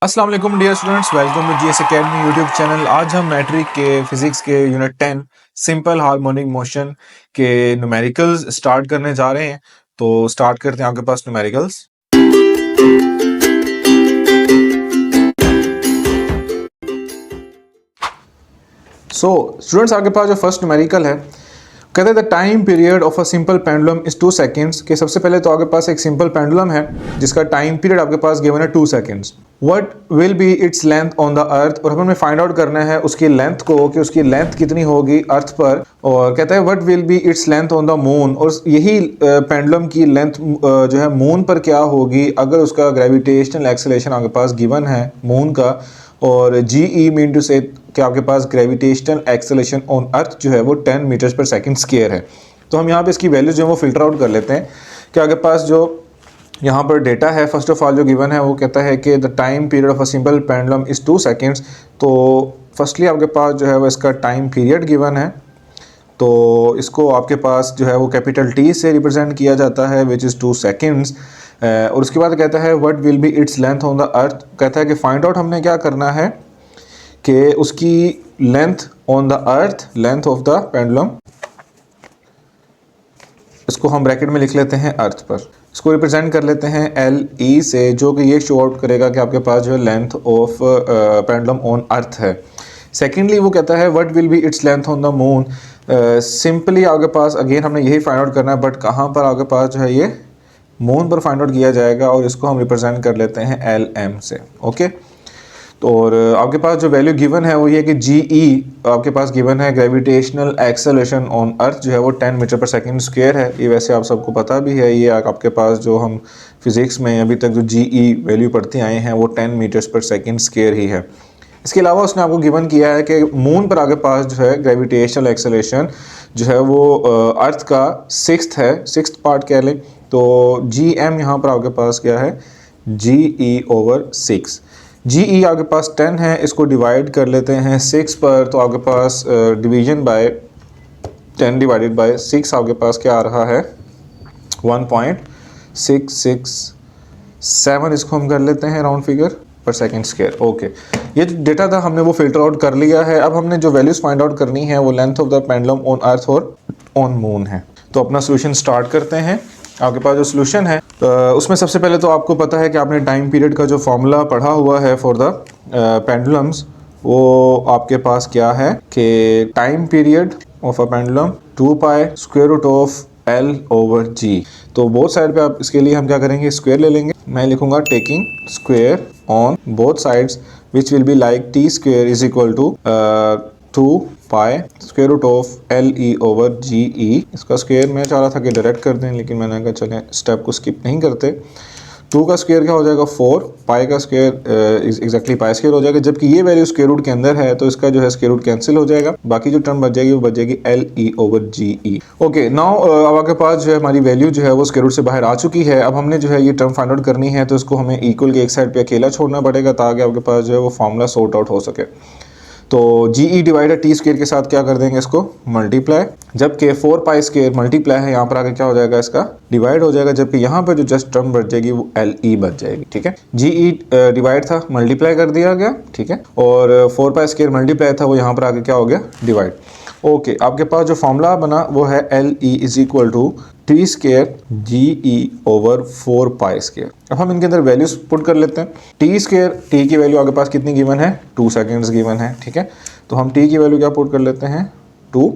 अस्सलाम वालेकुम dear students, welcome to G S academy YouTube channel. आज हम मैट्रिक के फिजिक्स के यूनिट 10 सिंपल हार्मोनिक मोशन के न्यूमेरिकल्स स्टार्ट करने जा रहे हैं। तो स्टार्ट करते हैं आपके पास न्यूमेरिकल्स। स्टूडेंट्स, आपके पास जो फर्स्ट न्यूमेरिकल है, कहते हैं the time period of a simple pendulum is 2 seconds. के सबसे पहले तो आपके पास एक सिंपल पेंडुलम है जिसका टाइम पीरियड आपके पास गिवन है 2 seconds. What will be its length on the earth, और हमें फाइंड आउट करना है उसकी लेंथ को कि उसकी लेंथ कितनी होगी अर्थ पर। और कहता है what will be its length on the moon, और यही पेंडुलम की लेंथ जो है मून पर क्या होगी अगर उसका ग्रेविटेशनल एक्सेलरेशन आपके पास गिवन है मून का। और जी ई मीन टू से कि आपके पास ग्रेविटेशनल एक्सेलरेशन ऑन अर्थ जो है वो 10 मीटर्स पर सेकंड स्क्वायर है। तो हम यहाँ पे इसकी वैल्यूज जो है वो फिल्टर आउट कर लेते हैं कि आपके पास जो यहाँ पर डेटा है फर्स्ट ऑफ ऑल जो गिवन है वो कहता है कि the time period of a simple pendulum is 2 seconds. तो फर्स्टली आपके पास जो है वो इसका टाइम पीरियड गिवन है, तो इसको आपके पास जो है वो कैपिटल टी से रिप्रेजेंट किया जाता है विच इज़ 2 सेकेंड्स। और उसके बाद कहता है what will be its length on the अर्थ। कहता है कि फाइंड आउट हमने क्या करना है कि उसकी length on the earth, length of the pendulum, इसको हम ब्रैकेट में लिख लेते हैं अर्थ पर। इसको रिप्रेजेंट कर लेते हैं एल ई से, जो कि ये शो आउट करेगा कि आपके पास जो है length of pendulum on earth है। सेकेंडली वो कहता है what will be its length on the moon. Simply आपके पास अगेन हमने यही फाइंड आउट करना है, बट कहाँ पर आपके पास जो है ये मून पर फाइंड आउट किया जाएगा, और इसको हम रिप्रेजेंट कर लेते हैं एल एम से। ओके, तो और आपके पास जो वैल्यू गिवन है वो ये कि जी ई आपके पास गिवन है ग्रेविटेशनल एक्सेलरेशन ऑन अर्थ जो है वो 10 मीटर पर सेकंड स्क्वायर है। ये वैसे आप सबको पता भी है, ये आपके पास जो हम फिजिक्स में अभी तक जो जी ई वैल्यू पढ़ते आए हैं वो 10 मीटर्स पर सेकंड स्क्वायर ही है। इसके अलावा उसने आपको गिवन किया है कि मून पर आपके पास जो है ग्रेविटेशनल एक्सेलरेशन जो है वो अर्थ का सिक्स्थ पार्ट कह लें। तो जी एम यहाँ पर आपके पास क्या है, जी ई ओवर 6। जी ई आपके पास 10 है, इसको डिवाइड कर लेते हैं 6 पर, तो आपके पास डिवीजन बाय 10 डिवाइडेड बाय 6 आपके पास क्या आ रहा है 1.667। इसको हम कर लेते हैं राउंड फिगर पर सेकंड स्क्वायर। ओके, ये जो डेटा था हमने वो फिल्टर आउट कर लिया है। अब हमने जो वैल्यूज फाइंड आउट करनी है वो length of the pendulum on earth और ऑन मून है। तो अपना सोल्यूशन स्टार्ट करते हैं। आपके पास जो सोल्यूशन है उसमें सबसे पहले तो आपको पता है कि आपने टाइम पीरियड का जो फॉर्मूला पढ़ा हुआ है फॉर द पेंडुलम्स, वो आपके पास क्या है कि time period of a pendulum 2 pi square root of L over g. तो बोथ साइड पे आप इसके लिए हम क्या करेंगे, स्क्वायर ले लेंगे। मैं लिखूंगा taking square on both sides which will be like T square is equal to 2 pi square root of L E over G E. इसका स्क्वायर मैं चाह रहा था कि डायरेक्ट कर दें, लेकिन मैंने कहा चलें स्टेप को स्किप नहीं करते। 2 का स्क्वायर क्या हो जाएगा 4, पाई का स्क्वायर एग्जैक्टली पाई स्क्वायर हो जाएगा, जबकि ये वैल्यू स्क्वायर रूट के अंदर है तो इसका जो है स्क्वायर रूट कैंसिल हो जाएगा। बाकी जो टर्म बच जाएगी वो बच जाएगी एल ई ओवर जी ई। ओके, नाउ अब आपके पास जो है हमारी वैल्यू जो है वो स्क्वायर रूट से बाहर आ चुकी है। अब हमने जो है ये टर्म फाइंड आउट करनी है, तो इसको हमें इक्वल के एक साइड पे अकेला छोड़ना पड़ेगा ताकि आपके पास जो है वो फॉर्मूला सॉर्ट आउट हो सके। तो जी ई डिवाइडर टी स्क्वायर के साथ क्या कर देंगे, इसको मल्टीप्लाई, जबकि 4 पाई स्क्वायर मल्टीप्लाई है, यहाँ पर आके क्या हो जाएगा इसका डिवाइड हो जाएगा, जबकि यहाँ पर जो जस्ट टर्म बच जाएगी वो एल ई बच जाएगी। ठीक है, जी ई डिवाइड था मल्टीप्लाई कर दिया गया, ठीक है, और 4 पाई स्क्वायर मल्टीप्लाई था वो यहाँ पर आके क्या हो गया डिवाइड। ओके, आपके पास जो फॉर्मूला बना वो है L E is equal to T square g E over 4 pi square. अब हम इनके अंदर वैल्यूज पुट कर लेते हैं। टी स्क्वायर, टी की वैल्यू आपके पास कितनी गिवन है 2 सेकेंड्स गिवन है, ठीक है, तो हम टी की वैल्यू क्या पुट कर लेते हैं 2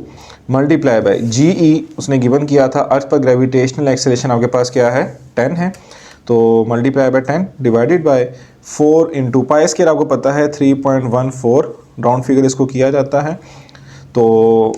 मल्टीप्लाई बाय जी ई उसने गिवन किया था अर्थ पर ग्रेविटेशनल एक्सेलरेशन आपके पास क्या है 10 है, तो multiply by 10 divided by 4 into pi square आपको पता है 3.14 राउंड फिगर इसको किया जाता है। तो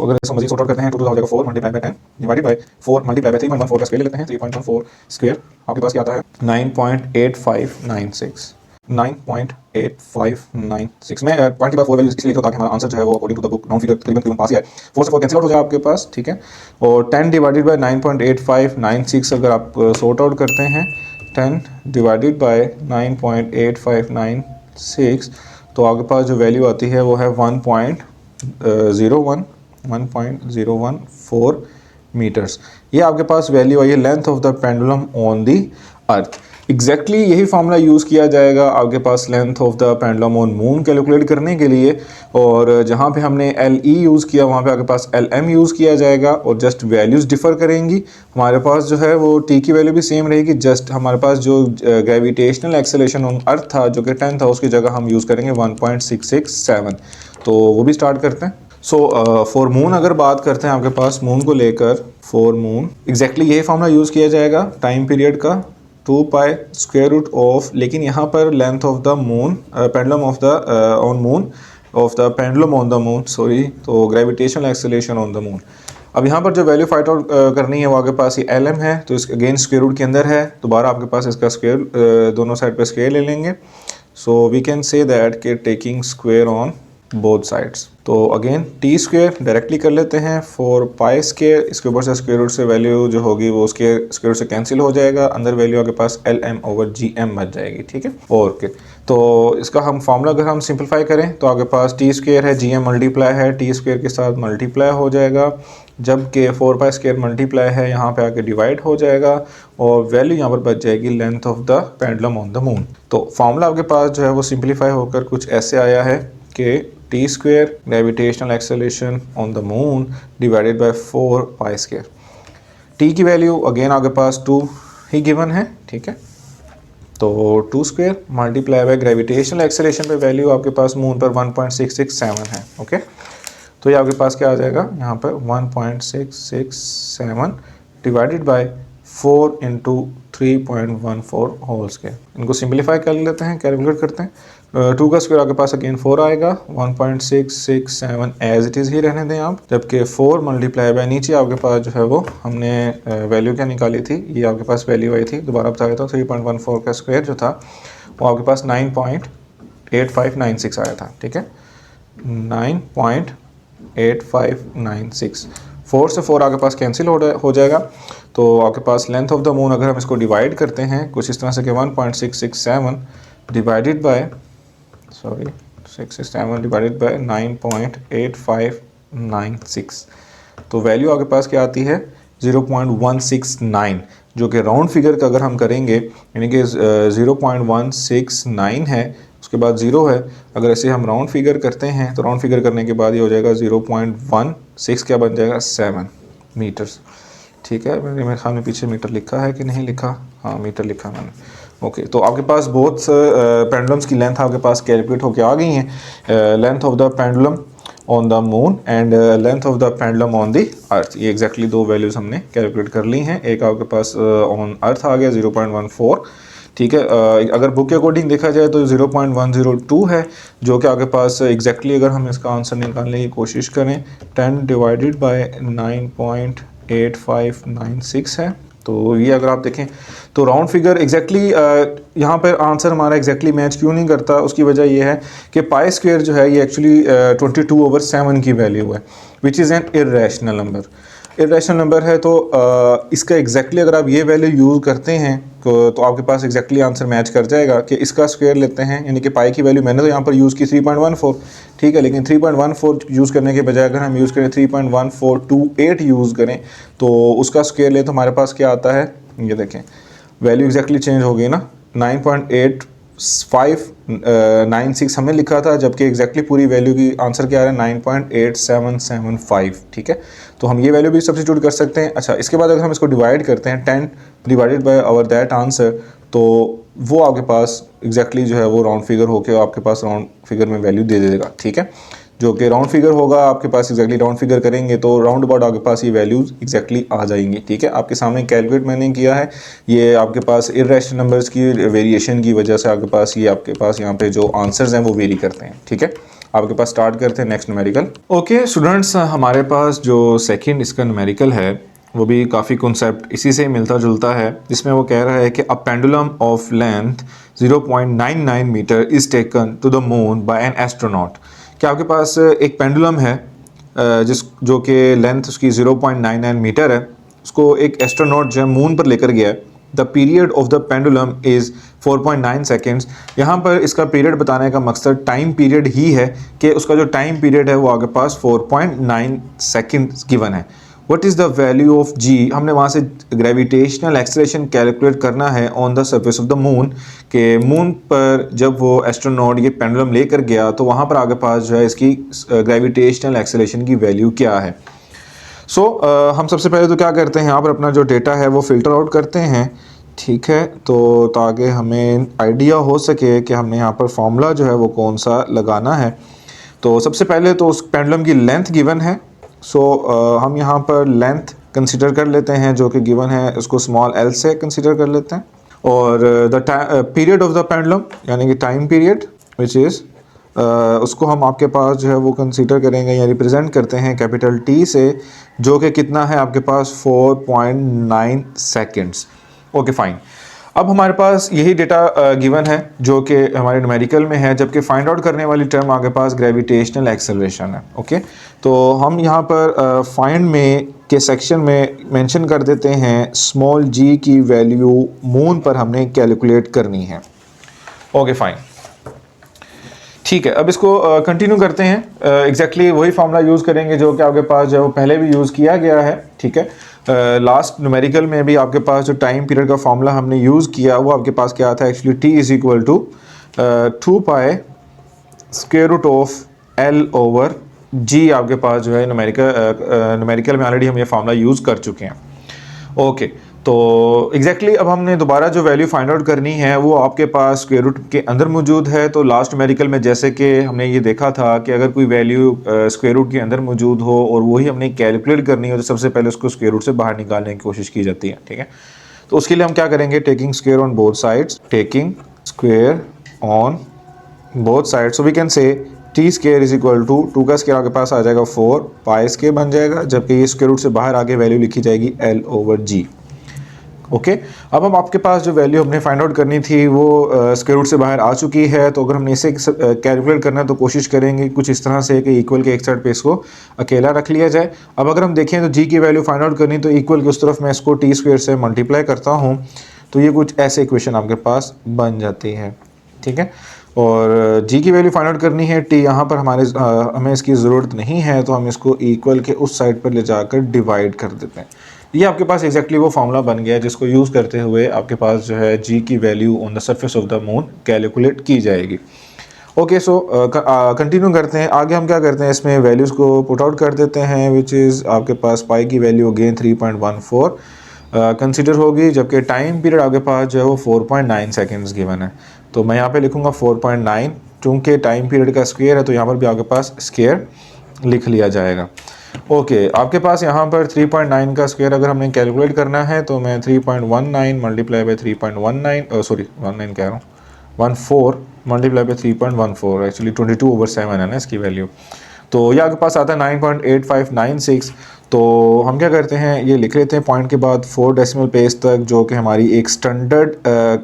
अगर इसको मजीद सॉर्ट आउट करते हैं तो हो जाएगा 4 multiply by 10 divided by 4 multiply by 3.14 का स्क्वायर ले लेते हैं। 3.14 स्क्वायर आपके पास क्या आता है 9.8596। 9.8596 में 20/4 वैल्यू इसलिए लिखा ताकि हमारा आंसर जो है वो according to the book round figure तकरीबन पास ही है। 4 से 4 कैंसिल आउट हो जाए आपके पास, ठीक है, और 10 डिवाइडेड बाय 9.8596 अगर आप सॉर्ट आउट करते हैं 10 डिवाइडेड बाय 9.8596 तो आपके पास जो वैल्यू आती है वो है 1.014 मीटर्स। ये आपके पास वैल्यू आई है length of the pendulum on the earth. Exactly यही फार्मूला यूज़ किया जाएगा आपके पास length of the pendulum on moon calculate करने के लिए, और जहाँ पे हमने एल ई यूज़ किया वहाँ पे आपके पास एल एम यूज़ किया जाएगा, और जस्ट वैल्यूज़ डिफ़र करेंगी। हमारे पास जो है वो टी की वैल्यू भी सेम रहेगी, जस्ट हमारे पास जो ग्रेविटेशनल एक्सेलरेशन ऑन अर्थ था जो कि 10 था उसकी जगह हम यूज़ करेंगे 1.667। तो वो भी स्टार्ट करते हैं। सो फॉर मून अगर बात करते हैं आपके पास मून को लेकर, फॉर मून एग्जैक्टली यही फार्मूला यूज़ किया जाएगा टाइम पीरियड का 2 पाई स्क्वायर रूट ऑफ, लेकिन यहाँ पर length of the moon pendulum of the on moon of the pendulum on the moon sorry, तो gravitational acceleration on the moon. अब यहाँ पर जो वैल्यू फाइंड आउट करनी है वो आपके पास ये एल एम है, तो इस अगेन स्क्वायर रूट के अंदर है, दोबारा आपके पास इसका स्क्वायर दोनों साइड पे स्क्वायर ले लेंगे। So we can say that कि taking square on both sides, तो अगेन टी स्क्वायर डायरेक्टली कर लेते हैं 4 पाई स्क्वायर, इसके ऊपर से स्क्वायर रूट से वैल्यू जो होगी वो उसके स्क्वायर रूट से कैंसिल हो जाएगा, अंदर वैल्यू आपके पास L M over G M बच जाएगी, ठीक है। ओके, तो इसका हम फार्मूला अगर हम सिंपलीफाई करें तो आपके पास टी स्क्वायर है, जी एम मल्टीप्लाई है, टी स्क्वायर के साथ मल्टीप्लाई हो जाएगा, जबकि 4 पाई स्क्वायर मल्टीप्लाई है यहाँ पे आके डिवाइड हो जाएगा, और वैल्यू यहाँ पर बच जाएगी length of the pendulum on the moon. तो फार्मूला आपके पास जो है वो सिंपलीफाई होकर कुछ ऐसे आया है कि T square gravitational acceleration on the moon divided by 4 pi square. T की वैल्यू अगेन आपके पास 2 ही गिवन है, ठीक है, तो 2 square multiply by gravitational acceleration पे वैल्यू आपके पास मून पर 1.667 है। ओके, तो ये आपके पास क्या आ जाएगा यहाँ पर 1.667 divided by 4 into 3.14 whole square. इनको सिंपलीफाई कर लेते हैं, कैलकुलेट करते हैं। 2 का स्क्वायर आपके पास अगेन 4 आएगा, 1.667 एज इट इज़ ही रहने दें आप, जबकि 4 मल्टीप्लाई बाय नीचे आपके पास जो है वो हमने वैल्यू क्या निकाली थी, ये आपके पास वैल्यू आई थी, दोबारा बता देता हूँ, 3.14 का स्क्वायर जो था वो आपके पास 9.8596 आया था, ठीक है, 9.8596। 4 से 4 आपके पास कैंसिल हो जाएगा, तो आपके पास लेंथ ऑफ द मून अगर हम इसको डिवाइड करते हैं कुछ इस तरह से कि 1.667 डिवाइडेड बाय 667 डिवाइडेड बाय 9.8596, तो वैल्यू आपके पास क्या आती है 0.169, जो कि राउंड फिगर का अगर हम करेंगे यानी कि 0.169 है, उसके बाद 0 है, अगर ऐसे हम राउंड फिगर करते हैं तो राउंड फिगर करने के बाद ये हो जाएगा 0.16 क्या बन जाएगा 7 मीटर्स, ठीक है। मेरे ख्याल में पीछे मीटर लिखा है कि नहीं लिखा, हाँ मीटर लिखा मैंने। ओके, तो आपके पास बहुत पेंडुलम्स की लेंथ आपके पास कैलकुलेट होकर आ गई हैं, length of the pendulum on the moon and length of the pendulum on the अर्थ, ये एग्जैक्टली 2 वैल्यूज़ हमने कैलकुलेट कर ली हैं। एक आपके पास ऑन अर्थ आ गया 0.14, ठीक है, अगर बुक के अकॉर्डिंग देखा जाए तो 0.102 है, जो कि आपके पास एग्जैक्टली अगर हम इसका आंसर निकालने की कोशिश करें 10 डिवाइडेड बाय 9.8596 है, तो ये अगर आप देखें तो राउंड फिगर एग्जैक्टली यहाँ पर आंसर हमारा एग्जैक्टली मैच क्यों नहीं करता, उसकी वजह ये है कि पाई स्क्वायर जो है ये एक्चुअली 22/7 की वैल्यू है, which is an irrational number. Irrational number है, तो इसका एग्जैक्टली अगर आप ये वैल्यू यूज़ करते हैं तो आपके पास एग्जैक्टली आंसर मैच कर जाएगा कि इसका स्क्वायर लेते हैं, यानी कि पाई की वैल्यू मैंने तो यहाँ पर यूज़ की 3.14, ठीक है, लेकिन 3.14 यूज़ करने के बजाय अगर हम यूज़ करें 3.1428 यूज़ करें तो उसका स्क्वायर ले तो हमारे पास क्या आता है, ये देखें वैल्यू एग्जैक्टली चेंज हो गई ना, 9.8596 हमने लिखा था, जबकि एग्जैक्टली पूरी वैल्यू की आंसर क्या आ रहा है 9.8775, ठीक है, तो हम ये वैल्यू भी सब्स्टिट्यूट कर सकते हैं। अच्छा, इसके बाद अगर हम इसको डिवाइड करते हैं 10 divided by our that answer, तो वो आपके पास एग्जैक्टली जो है वो राउंड फिगर होकर आपके पास राउंड फिगर में वैल्यू दे देगा, ठीक है, जो कि राउंड फिगर होगा आपके पास एग्जैक्टली राउंड फिगर करेंगे तो राउंड अबाउट आपके पास ये वैल्यूज़ एग्जैक्टली आ जाएंगी, ठीक है। आपके सामने कैलकुलेट मैंने किया है, ये आपके पास इर्रेशनल नंबर्स की वेरिएशन की वजह से आपके पास ये आपके पास यहाँ पे जो आंसर्स हैं वो वेरी करते हैं, ठीक है। आपके पास स्टार्ट करते हैं नेक्स्ट न्यूमेरिकल। ओके स्टूडेंट्स, हमारे पास जो सेकेंड इसका न्यूमेरिकल है वो भी काफ़ी कॉन्सेप्ट इसी से मिलता जुलता है, जिसमें वो कह रहा है कि a pendulum of length 0.99 metre is taken to the moon by an astronaut. कि आपके पास एक पेंडुलम है जो कि लेंथ उसकी 0.99 मीटर है, उसको एक एस्ट्रोनॉट जो है मून पर लेकर गया है। The period of the pendulum is 4.9 seconds. यहाँ पर इसका पीरियड बताने का मकसद टाइम पीरियड ही है कि उसका जो टाइम पीरियड है वो आपके पास 4.9 सेकेंड्स गिवन है। What is the value of g, हमने वहाँ से ग्रेविटेशनल एक्सेलरेशन कैलकुलेट करना है on the surface of the moon, के मून पर जब वो एस्ट्रोनॉट ये पेंडुलम लेकर गया तो वहाँ पर आगे पास जो है इसकी ग्रेविटेशनल एक्सेलरेशन की वैल्यू क्या है। सो हम सबसे पहले तो क्या करते हैं, यहाँ पर अपना जो डेटा है वो फ़िल्टर आउट करते हैं, ठीक है, तो ताकि हमें आइडिया हो सके कि हमने यहाँ पर फॉर्मूला जो है वो कौन सा लगाना है। तो सबसे पहले तो उस पेंडुलम की लेंथ गिवन है, सो हम यहाँ पर लेंथ कंसीडर कर लेते हैं जो कि गिवन है, उसको स्मॉल एल से कंसीडर कर लेते हैं। और the period of the pendulum यानी कि टाइम पीरियड विच इज़ उसको हम आपके पास जो है वो कंसीडर करेंगे या रिप्रेजेंट करते हैं कैपिटल टी से, जो कि कितना है आपके पास 4.9 सेकेंड्स। ओके फाइन, अब हमारे पास यही डेटा गिवन है जो कि हमारे न्यूमेरिकल में है, जबकि फाइंड आउट करने वाली टर्म आपके पास ग्रेविटेशनल एक्सेलरेशन है। ओके, तो हम यहाँ पर फाइंड में के सेक्शन में मेंशन कर देते हैं स्मॉल जी की वैल्यू मून पर हमने कैलकुलेट करनी है। ओके फाइन, ठीक है, अब इसको कंटिन्यू करते हैं। एग्जैक्टली वही फार्मूला यूज़ करेंगे जो कि आपके पास जो पहले भी यूज़ किया गया है, ठीक है। लास्ट न्यूमेरिकल में भी आपके पास जो टाइम पीरियड का फार्मूला हमने यूज़ किया वो आपके पास क्या था, actually T is equal to 2 pi square root of L over G आपके पास जो है न्यूमेरिकल में ऑलरेडी हम ये फार्मूला यूज़ कर चुके हैं। ओके, तो एग्जैक्टली अब हमने दोबारा जो वैल्यू फाइंड आउट करनी है वो आपके पास स्क्वायर रूट के अंदर मौजूद है। तो लास्ट न्यूमेरिकल में जैसे कि हमने ये देखा था कि अगर कोई वैल्यू स्क्वायर रूट के अंदर मौजूद हो और वही हमने कैलकुलेट करनी हो तो सबसे पहले उसको स्क्वायर रूट से बाहर निकालने की कोशिश की जाती है, ठीक है। तो उसके लिए हम क्या करेंगे, taking square on both sides, taking square on both side, so we can say T square is equal to 2 का स्क्वायर आपके पास आ जाएगा 4 पाई स्क्वायर बन जाएगा, जबकि ये स्क्वायर रूट से बाहर आगे वैल्यू लिखी जाएगी एल ओवर जी। ओके, अब हम आपके पास जो वैल्यू हमने फाइंड आउट करनी थी वो स्क्वायर रूट से बाहर आ चुकी है। तो अगर हमने इसे कैलकुलेट करना है तो कोशिश करेंगे कुछ इस तरह से कि इक्वल के एक साइड पे इसको अकेला रख लिया जाए। अब अगर हम देखें तो जी की वैल्यू फाइंड आउट करनी तो इक्वल की उस तरफ मैं इसको टी स्क्वायर से मल्टीप्लाई करता हूँ तो ये कुछ ऐसे इक्वेशन आपके पास बन जाती है, ठीक है। और जी की वैल्यू फाइंड आउट करनी है, टी यहाँ पर हमें इसकी ज़रूरत नहीं है तो हम इसको इक्वल के उस साइड पर ले जाकर डिवाइड कर देते हैं। ये आपके पास एग्जैक्टली वो फार्मूला बन गया है जिसको यूज़ करते हुए आपके पास जो है जी की value on the surface of the moon calculate की जाएगी। ओके, सो कंटिन्यू करते हैं आगे। हम क्या करते हैं, इसमें वैल्यूज़ को पुट आउट कर देते हैं, विच इज़ आपके पास पाई की वैल्यू अगेन 3.14 कंसिडर होगी, जबकि टाइम पीरियड आपके पास जो है वो 4.9 सेकेंड्स गिवन है। तो मैं यहाँ पे लिखूँगा 4.9, चूँकि टाइम पीरियड का स्क्वायर है तो यहाँ पर भी आपके पास स्क्वायर लिख लिया जाएगा। ओके, आपके पास यहाँ पर 3.9 का स्क्वायर अगर हमने कैलकुलेट करना है तो मैं 3.19 मल्टीप्लाई बाई 3.19 सॉरी 19 कह रहा हूँ 14 मल्टीप्लाई बाई 3.14, एक्चुअली 22/7 है ना इसकी वैल्यू। तो ये आपके पास आता है 9.8596। तो हम क्या करते हैं, ये लिख लेते हैं पॉइंट के बाद 4 डेसिमल प्लेस तक, जो कि हमारी एक स्टैंडर्ड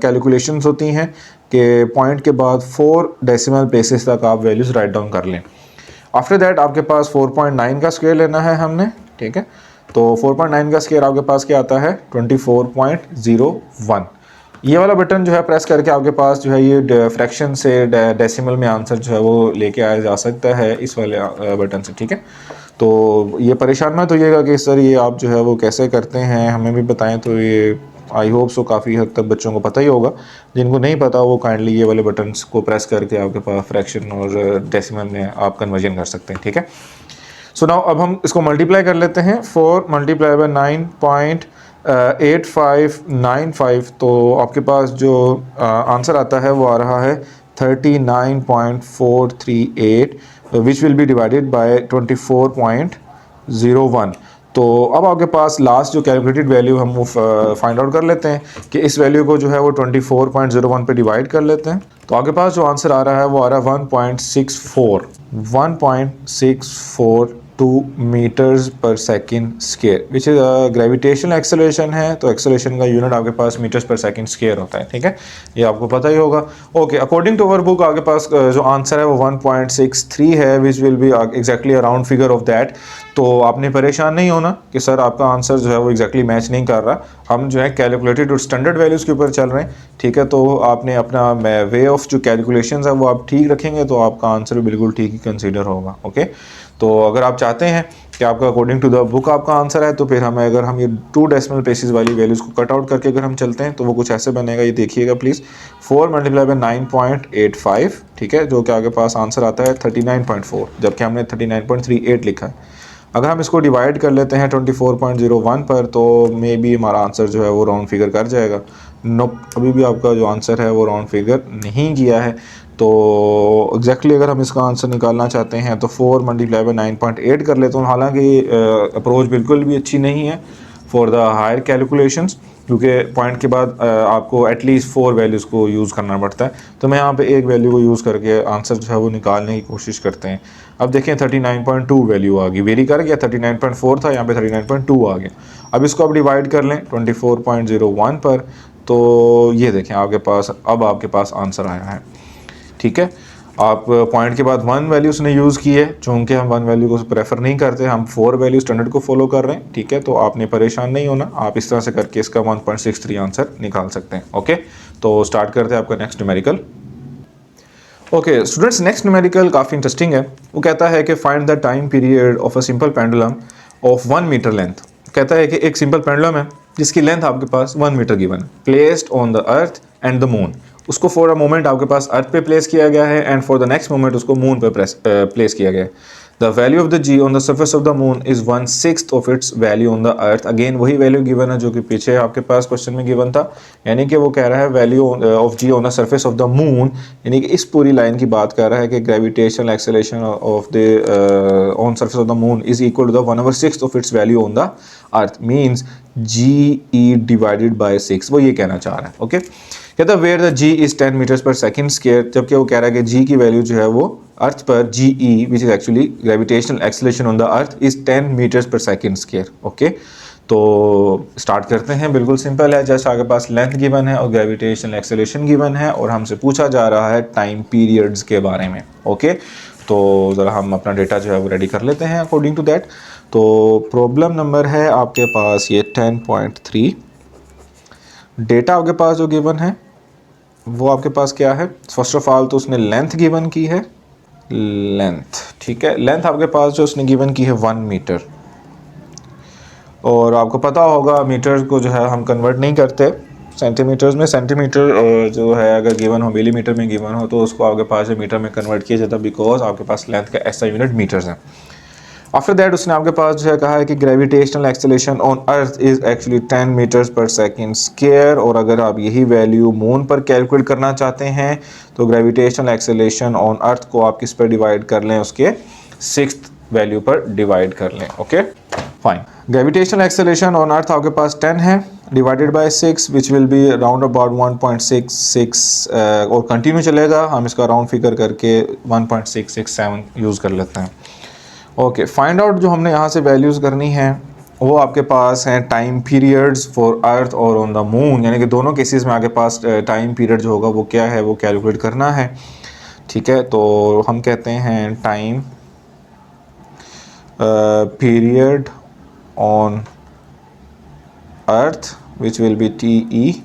कैलकुलेशंस होती हैं कि पॉइंट के बाद 4 डेसिमल प्लेसेस तक आप वैल्यूज़ राइट डाउन कर लें। आफ्टर दैट आपके पास 4.9 का स्क्वायर लेना है हमने, ठीक है। तो 4.9 का स्क्वायर आपके पास क्या आता है 24.01। ये वाला बटन जो है प्रेस करके आपके पास जो है ये फ्रैक्शन से डेसिमल में आंसर जो है वो लेके आया जा सकता है इस वाले बटन से, ठीक है। तो ये परेशान मत होइएगा कि सर ये आप जो है वो कैसे करते हैं, हमें भी बताएं। तो ये आई होप सो काफ़ी हद तक बच्चों को पता ही होगा, जिनको नहीं पता वो काइंडली ये वाले बटन्स को प्रेस करके आपके पास फ्रैक्शन और डेसिमल में आप कन्वर्जन कर सकते हैं, ठीक है। सो नाउ अब हम इसको मल्टीप्लाई कर लेते हैं, 4 मल्टीप्लाई बाई 9.8595, तो आपके पास जो आंसर आता है वो आ रहा है 39.438 विच विल बी डिवाइडेड बाय 24.01। तो अब आपके पास लास्ट जो कैलकुलेटेड वैल्यू हम वो फाइंड आउट कर लेते हैं कि इस वैल्यू को जो है वो 24.01 पे डिवाइड कर लेते हैं। तो आपके पास जो आंसर आ रहा है वो आ रहा है 1.642 मीटर्स पर second square, which is gravitational acceleration है। तो एक्सेलरेशन का यूनिट आपके पास मीटर्स पर सेकेंड स्क्वायर होता है, ठीक है, ये आपको पता ही होगा। Okay, according to our book आपके पास जो आंसर है वो 1.63 है, which will be exactly around figure of that. तो आपने परेशान नहीं होना कि सर आपका आंसर जो है वो एग्जैक्टली मैच नहीं कर रहा, हम जो है कैलकुलेटेड और स्टैंडर्ड वैल्यूज़ के ऊपर चल रहे हैं, ठीक है। तो आपने अपना वे ऑफ जो कैलकुलेशंस है वो आप ठीक रखेंगे तो आपका आंसर भी बिल्कुल ठीक ही कंसीडर होगा। ओके, तो अगर आप चाहते हैं कि आपका अकॉर्डिंग टू द बुक आपका आंसर है, तो फिर हमें अगर हम ये 2 डेसिमल प्लेसेस वाली वैल्यूज़ को कट आउट करके अगर हम चलते हैं तो वो कुछ ऐसे बनेगा, ये देखिएगा प्लीज़। 4 मल्टीप्लाई बाय 9.85, ठीक है, जो कि आपके पास आंसर आता है 39.4, जबकि हमने 39.38 लिखा है। अगर हम इसको डिवाइड कर लेते हैं 24.01 पर, तो मे बी हमारा आंसर जो है वो राउंड फिगर कर जाएगा। नो, अभी भी आपका जो आंसर है वो राउंड फिगर नहीं किया है। तो एग्जैक्टली अगर हम इसका आंसर निकालना चाहते हैं तो 4 मल्टीप्लाई बाय 9.8 कर लेते हैं। हालांकि अप्रोच बिल्कुल भी अच्छी नहीं है फॉर द हायर कैलकुलेशंस, क्योंकि पॉइंट के बाद आपको एटलीस्ट 4 वैल्यूज़ को यूज़ करना पड़ता है। तो मैं यहाँ पे एक वैल्यू को यूज़ करके आंसर जो है वो निकालने की कोशिश करते हैं। अब देखें 39.2 वैल्यू आ गई, वेरी कर गया, 39.4 था, यहाँ पे 39.2 आ गया। अब इसको आप डिवाइड कर लें 24.01 पर, तो ये देखें आपके पास, अब आपके पास आंसर आया है। ठीक है, आप पॉइंट के बाद 1 वैल्यू उसने यूज़ की है, चूँकि हम 1 वैल्यू को प्रेफर नहीं करते, हम 4 वैल्यू स्टैंडर्ड को फॉलो कर रहे हैं। ठीक है, तो आपने परेशान नहीं होना, आप इस तरह से करके इसका 1.63 आंसर निकाल सकते हैं। ओके, तो स्टार्ट करते हैं आपका next numerical. Okay students, next numerical काफ़ी इंटरेस्टिंग है। वो कहता है कि find the time period of a simple pendulum of 1 metre length. कहता है कि एक सिंपल पेंडुलम है जिसकी लेंथ आपके पास 1 मीटर गिवन है, placed on the earth and the moon. उसको फॉर अ मोमेंट आपके पास अर्थ पे प्लेस किया गया है and for the next moment उसको मून पे प्लेस किया गया है। The value of the g on the surface of the moon is 1/6 of its value on the earth. Again वही वैल्यू गिवन है जो कि पीछे आपके पास क्वेश्चन में गिवन था, यानी कि वो कह रहा है value of g on the surface of the moon, यानी कि इस पूरी लाइन की बात कर रहा है कि gravitational acceleration of the on surface of the moon is equal to the 1/6 of its value on the earth, means GE divided by 6, वो ये कहना चाह रहा है। ओके, कहता है where the G is 10 metres पर सेकेंड स्क्वायर, जबकि वो कह रहा है कि G की वैल्यू जो है वो अर्थ पर GE which is actually gravitational acceleration on the earth is 10 metres पर सेकेंड स्क्वायर। ओके, तो स्टार्ट करते हैं। बिल्कुल सिंपल है, जस्ट आपके पास लेंथ गिवन है और ग्रेविटेशनल एक्सेलरेशन गिवन है और हमसे पूछा जा रहा है टाइम पीरियड्स के बारे में। ओके, तो ज़रा हम अपना डेटा जो है वो रेडी कर लेते हैं अकॉर्डिंग टू दैट। तो प्रॉब्लम नंबर है आपके पास ये 10.3। डेटा आपके पास जो गिवन है वो आपके पास क्या है, फर्स्ट ऑफ ऑल तो उसने लेंथ गिवन की है, लेंथ, ठीक है, लेंथ आपके पास जो उसने गिवन की है 1 मीटर, और आपको पता होगा मीटर को जो है हम कन्वर्ट नहीं करते सेंटीमीटर्स में। सेंटीमीटर जो है अगर गिवन हो, मिलीमीटर में गिवन हो, तो उसको आपके पास जो मीटर में कन्वर्ट किया जाता है, बिकॉज आपके पास लेंथ का ऐसा यूनिट मीटर्स है। आफ्टर दैट उसने आपके पास जो है कहा है कि gravitational acceleration on earth is actually 10 metres पर सेकेंड स्क्वायर, और अगर आप यही वैल्यू मून पर कैलकुलेट करना चाहते हैं तो ग्रेविटेशनल एक्सेलरेशन ऑन अर्थ को आप किस पर डिवाइड कर लें, उसके 6th वैल्यू पर डिवाइड कर लें। Okay fine, gravitational acceleration on अर्थ आपके पास 10 है divided by 6 which will be round about 1.66 और कंटिन्यू चलेगा। हम इसका राउंड फिगर करके 1.667 यूज़ कर लेते हैं। ओके, फाइंड आउट जो हमने यहाँ से वैल्यूज़ करनी है वो आपके पास हैं टाइम पीरियड्स फॉर अर्थ और ऑन द मून, यानी कि दोनों केसेस में आपके पास टाइम पीरियड जो होगा वो क्या है वो कैलकुलेट करना है। ठीक है, तो हम कहते हैं time period on earth which will be TE,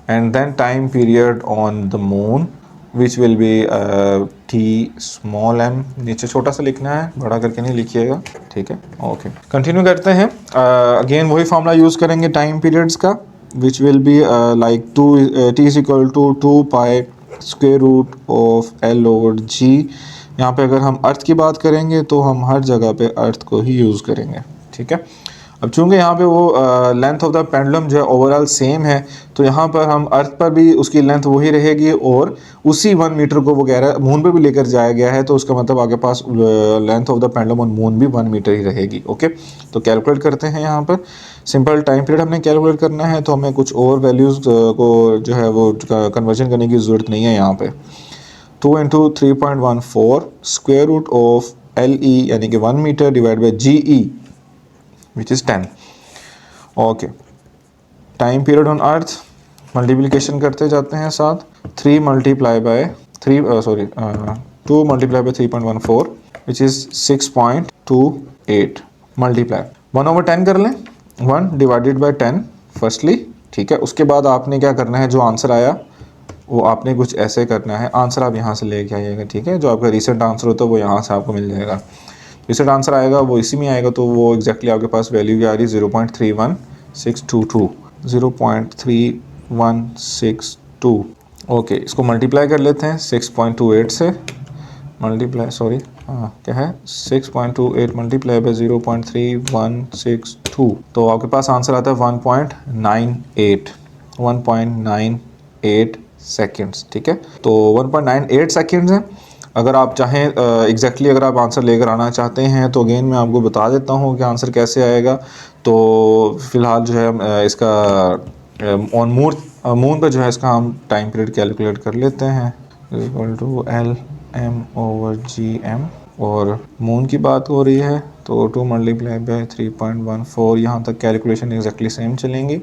and then time period on the moon which will be T m, नीचे छोटा सा लिखना है, बड़ा करके नहीं लिखिएगा। ठीक है, ओके, कंटिन्यू करते हैं। अगेन वही फार्मूला यूज़ करेंगे टाइम पीरियड्स का, which will be like T is equal to 2 pi square root of L over G। यहाँ पे अगर हम अर्थ की बात करेंगे तो हम हर जगह पे अर्थ को ही यूज़ करेंगे। ठीक है, अब चूंकि यहाँ पे वो लेंथ ऑफ द पेंडुलम जो है ओवरऑल सेम है, तो यहाँ पर हम अर्थ पर भी उसकी लेंथ वही रहेगी और उसी 1 मीटर को वो कह रहा है मून पे भी लेकर जाया गया है, तो उसका मतलब आपके पास length of the pendulum on moon भी 1 मीटर ही रहेगी। ओके, तो कैलकुलेट करते हैं। यहाँ पर सिंपल टाइम पीरियड हमने कैलकुलेट करना है, तो हमें कुछ और वैल्यूज़ को जो है वो कन्वर्जन करने की ज़रूरत नहीं है। यहाँ पर 2 × 3.14 स्क्वायर रूट ऑफ LE यानी कि 1 metre divide by GE which is 10। Okay, time period on earth multiplication करते जाते हैं साथ, 2 multiply by 3.14 which is 6.28 multiply 1/10 कर लें, 1 डिवाइडेड बाय 10 फर्स्टली। ठीक है, उसके बाद आपने क्या करना है, जो आंसर आया वो आपने कुछ ऐसे करना है, आंसर आप यहाँ से लेके आइएगा। ठीक है, जो आपका रिसेंट आंसर होता है वो यहाँ से आपको मिल जाएगा। रिसेट आंसर आएगा वो इसी में आएगा, तो वो एग्जैक्टली आपके पास वैल्यू क्या आ रही है 0.31622, 0.3162। ओके, इसको मल्टीप्लाई कर लेते हैं 6.28 से, मल्टीप्लाई सॉरी क्या है 6.28 मल्टीप्लाई बाय 0.3162, तो आपके पास आंसर आता है 1.98 सेकेंड्स। ठीक है, तो 1.98 सेकेंड्स हैं। अगर आप चाहें एग्जैक्टली अगर आप आंसर लेकर आना चाहते हैं तो अगेन मैं आपको बता देता हूँ कि आंसर कैसे आएगा। तो फ़िलहाल जो है इसका ऑन मून पर जो है इसका हम टाइम पीरियड कैलकुलेट कर लेते हैं, इक्वल टू LM/GM, और मून की बात हो रही है तो 2 मल्टीप्लाई बाय 3.14, यहाँ तक कैलकुलेशन एग्जैक्टली सेम चलेंगी।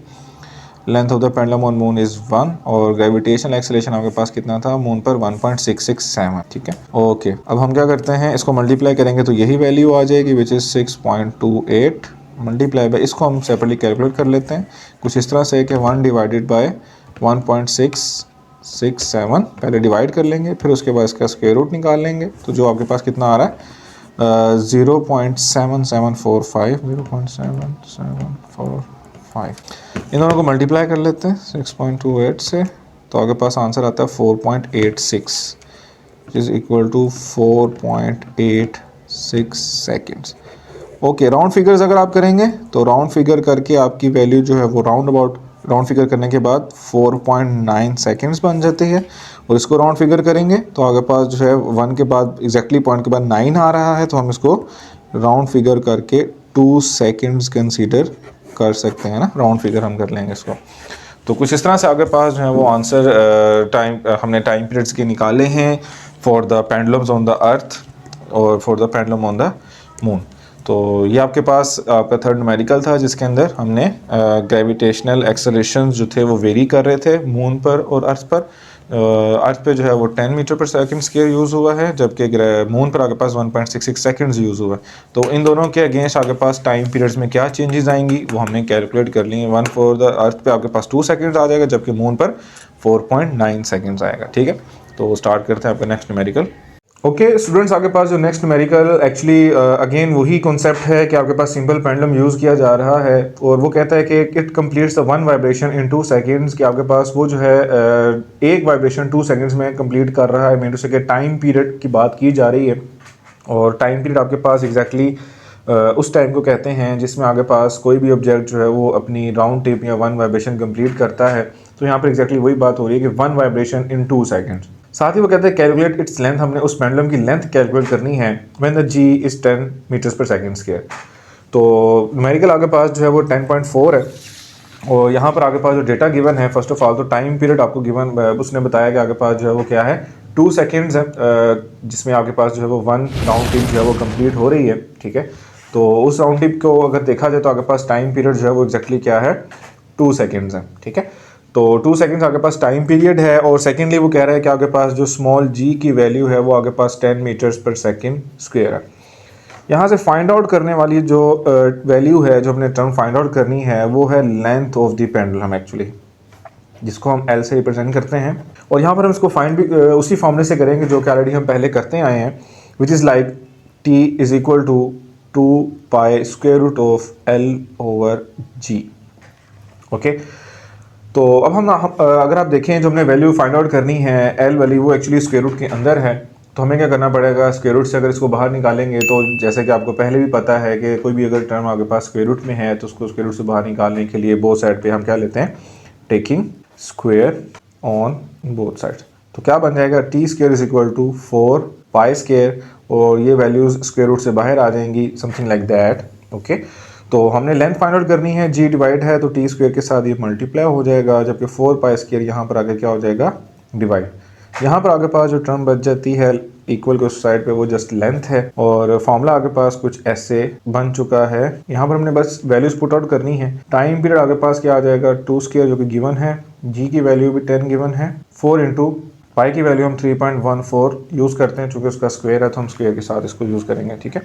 Length of the pendulum on moon is 1 और ग्रेविटेशनल एक्सेलरेशन आपके पास कितना था मून पर 1.667। ठीक है, ओके, अब हम क्या करते हैं इसको मल्टीप्लाई करेंगे तो यही वैल्यू आ जाएगी विच इज़ 6.28 मल्टीप्लाई बाय, इसको हम सेपरेटली कैलकुलेट कर लेते हैं कुछ इस तरह से कि 1 डिवाइडेड बाय 1.667 पहले डिवाइड कर लेंगे, फिर उसके बाद इसका स्क्वायर रूट निकाल लेंगे, तो जो आपके पास कितना आ रहा है 0.7745, 0.7745। इन दोनों को मल्टीप्लाई कर लेते हैं 6.28 से, तो आपके पास आंसर आता है 4.86 is equal to 4.86 seconds. Okay, round figures अगर आप करेंगे तो राउंड फिगर करके आपकी वैल्यू जो है वो राउंड फिगर करने के बाद 4.9 सेकेंड्स बन जाती है, और इसको राउंड फिगर करेंगे तो आपके पास जो है 1 के बाद एग्जैक्टली पॉइंट के बाद 9 आ रहा है, तो हम इसको राउंड फिगर करके 2 सेकेंड्स कंसीडर कर सकते हैं ना, राउंड फिगर हम कर लेंगे इसको। तो कुछ इस तरह से आपके पास जो है वो आंसर हमने टाइम पीरियड्स के निकाले हैं for the pendulums on the earth और for the pendulum on the moon. तो ये आपके पास आपका थर्ड न्यूमेरिकल था जिसके अंदर हमने ग्रेविटेशनल एक्सेलरेशन जो थे वो वेरी कर रहे थे मून पर और अर्थ पर। अर्थ पे जो है वो 10 मीटर पर सेकंड स्क्वायर यूज़ हुआ है, जबकि मून पर आपके पास 1.66 सेकंड्स यूज़ हुआ है। तो इन दोनों के अगेंस्ट आपके पास टाइम पीरियड्स में क्या चेंजेस आएंगी वो हमने कैलकुलेट कर ली है। 1 फॉर द अर्थ पे आपके पास 2 सेकंड्स आ जाएगा, जबकि मून पर 4.9 सेकंड्स आएगा। ठीक है, तो स्टार्ट करते हैं आपका नेक्स्ट न्यूमेरिकल। ओके स्टूडेंट्स, आपके पास जो नेक्स्ट न्यूमेरिकल एक्चुअली अगेन वही कॉन्सेप्ट है कि आपके पास सिंपल पेंडुलम यूज़ किया जा रहा है, और वो कहता है कि it completes the 1 vibration in 2 seconds, कि आपके पास वो जो है एक वाइब्रेशन 2 सेकेंड्स में कंप्लीट कर रहा है। मीन टू से कि टाइम पीरियड की बात की जा रही है, और टाइम पीरियड आपके पास एग्जैक्टली उस टाइम को कहते हैं जिसमें आपके पास कोई भी ऑब्जेक्ट जो है वो अपनी राउंड ट्रिप या 1 वाइब्रेशन कंप्लीट करता है। तो यहाँ पर एग्जैक्टली वही बात हो रही है कि 1 वाइब्रेशन इन 2 सेकेंड्स। साथ ही वो कहते हैं कैलकुलेट इट्स लेंथ, हमने उस पेंडुलम की लेंथ कैलकुलेट करनी है when the G is 10 metres per second square. तो न्यूमेरिकल आपके पास जो है वो 10.4 है, और यहाँ पर आपके पास जो डेटा गिवन है फर्स्ट ऑफ ऑल तो टाइम पीरियड आपको गिवन उसने बताया कि आपके पास जो है वो क्या है 2 सेकेंड्स है, जिसमें आपके पास जो है वो 1 राउंड ट्रिप जो है वो कंप्लीट हो रही है। ठीक है, तो उस राउंड ट्रिप को अगर देखा जाए तो आपके पास टाइम पीरियड जो है वो एग्जैक्टली क्या है 2 सेकेंड्स है। ठीक है, तो 2 सेकेंड्स आपके पास टाइम पीरियड है, और सेकेंडली वो कह रहा है कि आपके पास जो स्मॉल जी की वैल्यू है वो आपके पास 10 मीटर्स पर सेकेंड स्क्वायर है। यहाँ से फाइंड आउट करने वाली जो वैल्यू है जो हमने टर्म फाइंड आउट करनी है वो है length of the pendulum actually, जिसको हम एल से रिप्रेजेंट करते हैं, और यहाँ पर हम इसको फाइंड भी उसी फॉर्मूले से करेंगे जो कि ऑलरेडी हम पहले करते आए हैं, which is like T is equal to 2 pi square root of L over G. Okay, तो अब हम अगर आप देखें जो हमने वैल्यू फाइंड आउट करनी है एल वाली वो एक्चुअली स्क्वायर रूट के अंदर है, तो हमें क्या करना पड़ेगा स्क्वायर रूट से अगर इसको बाहर निकालेंगे तो जैसे कि आपको पहले भी पता है कि कोई भी अगर टर्म आपके पास स्क्वायर रूट में है तो उसको स्क्वायर रूट से बाहर निकालने के लिए बोथ साइड पे हम क्या लेते हैं taking square on both side. तो क्या बन जाएगा T square is equal to 4 pi square, और ये वैल्यूज स्क्वायर रूट से बाहर आ जाएंगी समथिंग लाइक दैट। ओके, तो हमने लेंथ फाइंड आउट करनी है, जी डिवाइड है तो टी स्क्वायर के साथ ये मल्टीप्लाई हो जाएगा, जबकि 4 पाई स्क्वायर यहाँ पर आगे क्या हो जाएगा डिवाइड। यहाँ पर आगे पास जो टर्म बच जाती है इक्वल के उस साइड पे वो जस्ट लेंथ है, और फॉर्मूला आगे पास कुछ ऐसे बन चुका है। यहाँ पर हमने बस वैल्यूज पुट आउट करनी है। टाइम पीरियड आगे पास क्या आ जाएगा 2 स्क्वायर जो कि गिवन है, जी की वैल्यू भी 10 गिवन है, 4 इंटू पाई की वैल्यू हम 3.14 यूज़ करते हैं, चूँकि उसका स्क्वायर है तो हम स्क्वायर के साथ इसको यूज़ करेंगे। ठीक है,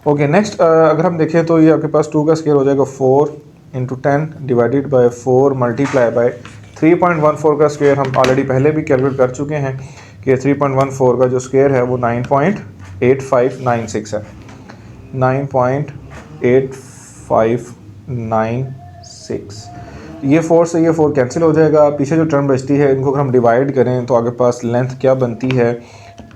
ओके नेक्स्ट अगर हम देखें तो ये आपके पास 2 का स्क्वायर हो जाएगा 4 into 10 divided by 4 multiply by 3.14 का स्क्वायर हम ऑलरेडी पहले भी कैलकुलेट कर चुके हैं कि 3.14 का जो स्क्वायर है वो 9.8596 है। 9.8596। ये 4 से ये 4 कैंसिल हो जाएगा। पीछे जो टर्म बचती है इनको अगर हम डिवाइड करें तो आगे पास लेंथ क्या बनती है,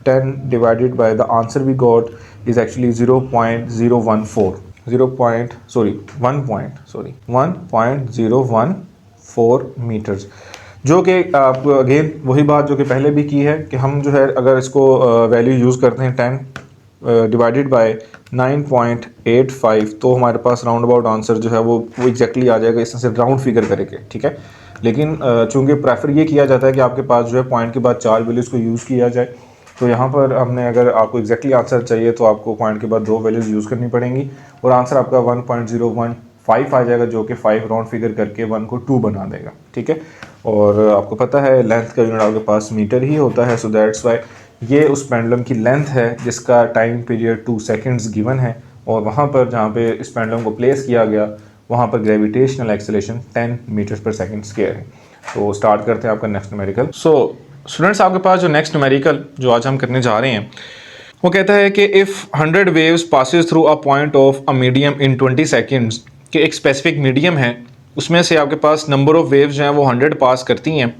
10 divided by the answer we got is actually 1.014 metres, जो कि आप अगेन वही बात जो कि पहले भी की है कि हम जो है अगर इसको वैल्यू यूज़ करते हैं 10 डिवाइडेड बाय 9.85 तो हमारे पास राउंड अबाउट आंसर जो है वो एग्जैक्टली आ जाएगा, इसमें से राउंड फिगर करके, ठीक है। लेकिन चूंकि प्रेफर ये किया जाता है कि आपके पास जो है पॉइंट के बाद 4 वैल्यूज़ को यूज़ किया जाए, तो यहाँ पर हमने अगर आपको एग्जैक्टली आंसर चाहिए तो आपको पॉइंट के बाद 2 वैल्यूज़ यूज़ करनी पड़ेंगी और आंसर आपका 1.015 आ जाएगा, जो कि 5 राउंड फिगर करके 1 को 2 बना देगा, ठीक है। और आपको पता है लेंथ का यूनिट आपके पास मीटर ही होता है, सो दैट्स वाई ये उस पेंडुलम की लेंथ है जिसका टाइम पीरियड 2 सेकंड्स गिवन है, और वहाँ पर जहाँ पे इस पेंडुलम को प्लेस किया गया वहाँ पर gravitational acceleration 10 metres per second square है। तो स्टार्ट करते हैं आपका नेक्स्ट न्यूमेरिकल। सो स्टूडेंट्स, आपके पास जो नेक्स्ट न्यूमेरिकल जो आज हम करने जा रहे हैं वो कहता है कि if 100 waves passes through a point of a medium in 20 seconds, कि एक स्पेसिफिक मीडियम है उसमें से आपके पास नंबर ऑफ वेव्स जो हैं वो 100 पास करती हैं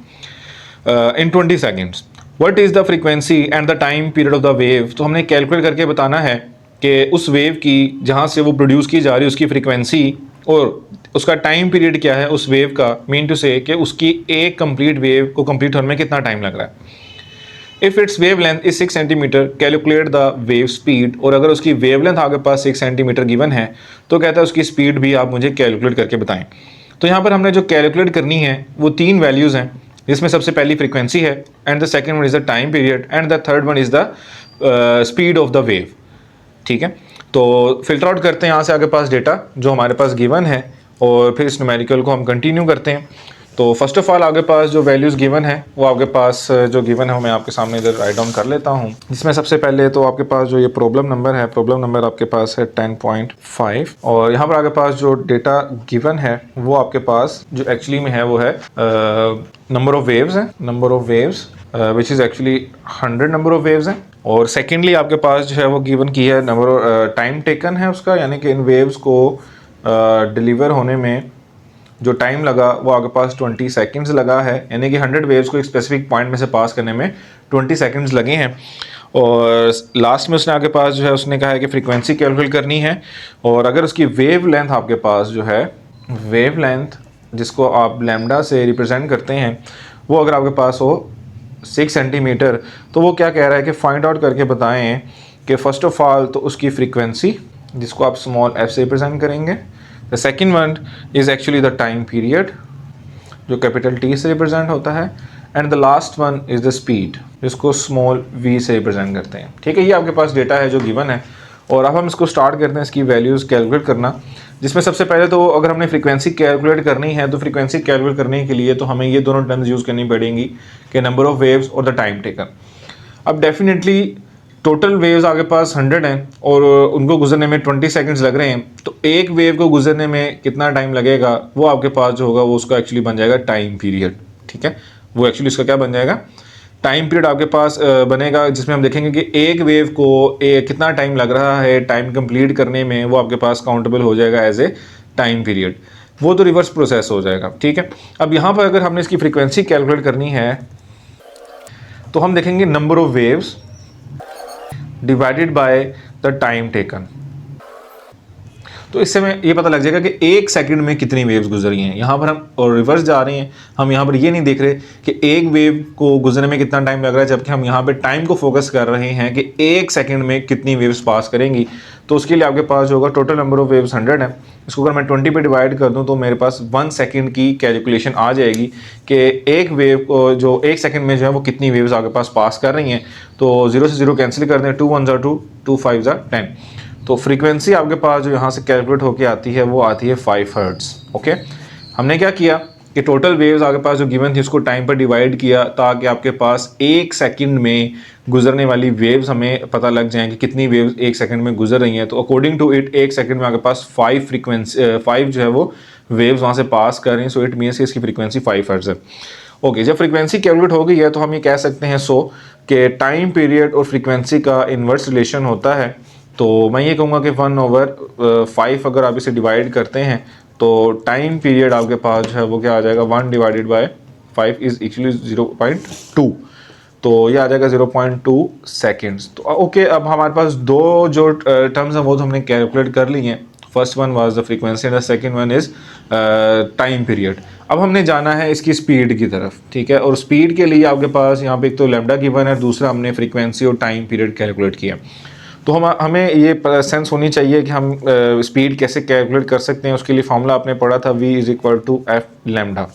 इन 20 seconds, what is the frequency and the time period of the wave. तो हमने कैलकुलेट करके बताना है कि उस वेव की जहाँ से वो प्रोड्यूस की जा रही है उसकी फ्रीक्वेंसी और उसका टाइम पीरियड क्या है उस वेव का, मीन टू से कि उसकी एक कंप्लीट वेव को कंप्लीट होने में कितना टाइम लग रहा है। If it's wave length is 6 centimetre calculate the wave speed, और अगर उसकी वेव लेंथ आपके पास 6 सेंटीमीटर गिवन है तो कहता है उसकी स्पीड भी आप मुझे कैलकुलेट करके बताएं। तो यहाँ पर हमने जो कैलकुलेट करनी है वो 3 वैल्यूज़ हैं, जिसमें सबसे पहली फ्रीक्वेंसी है and the second one is the time period and the third one is the speed of the wave, ठीक है। तो फिल्टर आउट करते हैं यहाँ से आगे पास डेटा जो हमारे पास गिवन है और फिर इस न्यूमेरिकल को हम कंटिन्यू करते हैं। तो फर्स्ट ऑफ ऑल आगे पास जो वैल्यूज़ गिवन है वो आपके पास जो गिवन है वो मैं आपके सामने इधर राइट डाउन कर लेता हूँ, जिसमें सबसे पहले तो आपके पास जो ये प्रॉब्लम नंबर है, प्रॉब्लम नंबर आपके पास है 10.5, और यहाँ पर आपके पास जो डेटा गिवन है वो आपके पास जो एक्चुअली में है वो है नंबर ऑफ वेव्स है, number of waves which is actually 100 number of waves हैं, और सेकेंडली आपके पास जो है वो गिवन की है नंबर टाइम टेकन है उसका, यानी कि इन वेव्स को डिलीवर होने में जो टाइम लगा वो आपके पास 20 सेकंड्स लगा है, यानी कि 100 वेव्स को एक स्पेसिफिक पॉइंट में से पास करने में 20 सेकंड्स लगे हैं। और लास्ट में उसने आपके पास जो है उसने कहा है कि फ्रीक्वेंसी कैलकुलेट करनी है, और अगर उसकी वेव लेंथ आपके पास जो है वेव लेंथ जिसको आप लैम्डा से रिप्रेजेंट करते हैं वो अगर आपके पास हो 6 सेंटीमीटर, तो वो क्या कह रहा है कि फाइंड आउट करके बताएं कि फ़र्स्ट ऑफ ऑल तो उसकी फ्रीक्वेंसी जिसको आप स्मॉल f से रिप्रेजेंट करेंगे, the second one is actually the time period जो कैपिटल T से रिप्रेजेंट होता है, and the last one is the speed जिसको स्मॉल v से रिप्रेजेंट करते हैं, ठीक है। ये आपके पास डेटा है जो गिवन है, और अब हम इसको स्टार्ट करते हैं इसकी वैल्यूज़ कैलकुलेट करना, जिसमें सबसे पहले तो अगर हमने फ्रीक्वेंसी कैलकुलेट करनी है तो फ्रीक्वेंसी कैलकुलेट करने के लिए तो हमें ये दोनों टर्म्स यूज़ करनी पड़ेंगी कि नंबर ऑफ़ वेव्स और द टाइम टेकन। अब डेफिनेटली टोटल वेव्स आपके पास 100 हैं और उनको गुजरने में 20 सेकंड्स लग रहे हैं, तो एक वेव को गुजरने में कितना टाइम लगेगा वो आपके पास जो होगा वो उसका एक्चुअली बन जाएगा टाइम पीरियड, ठीक है। वो एक्चुअली इसका क्या बन जाएगा, टाइम पीरियड आपके पास बनेगा, जिसमें हम देखेंगे कि एक वेव को कितना टाइम लग रहा है टाइम कंप्लीट करने में, वो आपके पास काउंटेबल हो जाएगा एज ए टाइम पीरियड, वो तो रिवर्स प्रोसेस हो जाएगा, ठीक है। अब यहाँ पर अगर हमने इसकी फ्रीक्वेंसी कैलकुलेट करनी है तो हम देखेंगे number of waves divided by the time taken, तो इससे हमें ये पता लग जाएगा कि एक सेकंड में कितनी वेव्स गुजर रही हैं। यहाँ पर हम और रिवर्स जा रहे हैं, हम यहाँ पर ये नहीं देख रहे कि एक वेव को गुजरने में कितना टाइम लग रहा है, जबकि हम यहाँ पे टाइम को फोकस कर रहे हैं कि एक सेकंड में कितनी वेव्स पास करेंगी। तो उसके लिए आपके पास जो होगा टोटल नंबर ऑफ वेव्स 100 है, इसको अगर मैं 20 पे डिवाइड कर दूँ तो मेरे पास 1 सेकंड की कैलकुलेशन आ जाएगी कि एक वेव को जो एक सेकंड में जो है वो कितनी वेव्स आपके पास पास कर रही हैं। तो 0 से 0 कैंसिल कर दें, 2 1 2, 2 5 10, तो फ्रीक्वेंसी आपके पास जो यहाँ से कैलकुलेट होके आती है वो आती है 5 हर्ट्ज़, ओके। हमने क्या किया कि टोटल वेव्स आपके पास जो गिवन थी उसको टाइम पर डिवाइड किया ताकि आपके पास एक सेकंड में गुजरने वाली वेव्स हमें पता लग जाए कि कितनी वेव्स एक सेकंड में गुजर रही हैं। तो अकॉर्डिंग टू इट एक सेकंड में आपके पास 5 जो है वो वेव्स वहाँ से पास कर रही हैं, सो इट मीन्स इसकी फ्रीक्वेंसी 5 हर्ट्ज़ है, ओके। जब फ्रीक्वेंसी कैलकुलेट हो गई है तो हम ये कह सकते हैं कि टाइम पीरियड और फ्रीक्वेंसी का इन्वर्स रिलेशन होता है तो मैं ये कहूँगा कि 1/5 अगर आप इसे डिवाइड करते हैं तो टाइम पीरियड आपके पास जो है वो क्या आ जाएगा, 1/5 इज़ एक्चुअली 0.2, तो ये आ जाएगा 0.2 सेकेंड्स। तो ओके, अब हमारे पास दो जो टर्म्स हैं वो तो हमने कैलकुलेट कर ली हैं। First one was the frequency and the second one is time period. अब हमने जाना है इसकी स्पीड की तरफ, ठीक है। और स्पीड के लिए आपके पास यहाँ पे एक तो लैम्डा गिवन है, दूसरा हमने फ्रीक्वेंसी और टाइम पीरियड कैलकुलेट किया। तो हमें ये सेंस होनी चाहिए कि हम स्पीड कैसे कैलकुलेट कर सकते हैं। उसके लिए फॉर्मूला आपने पढ़ा था v is equal to F lambda.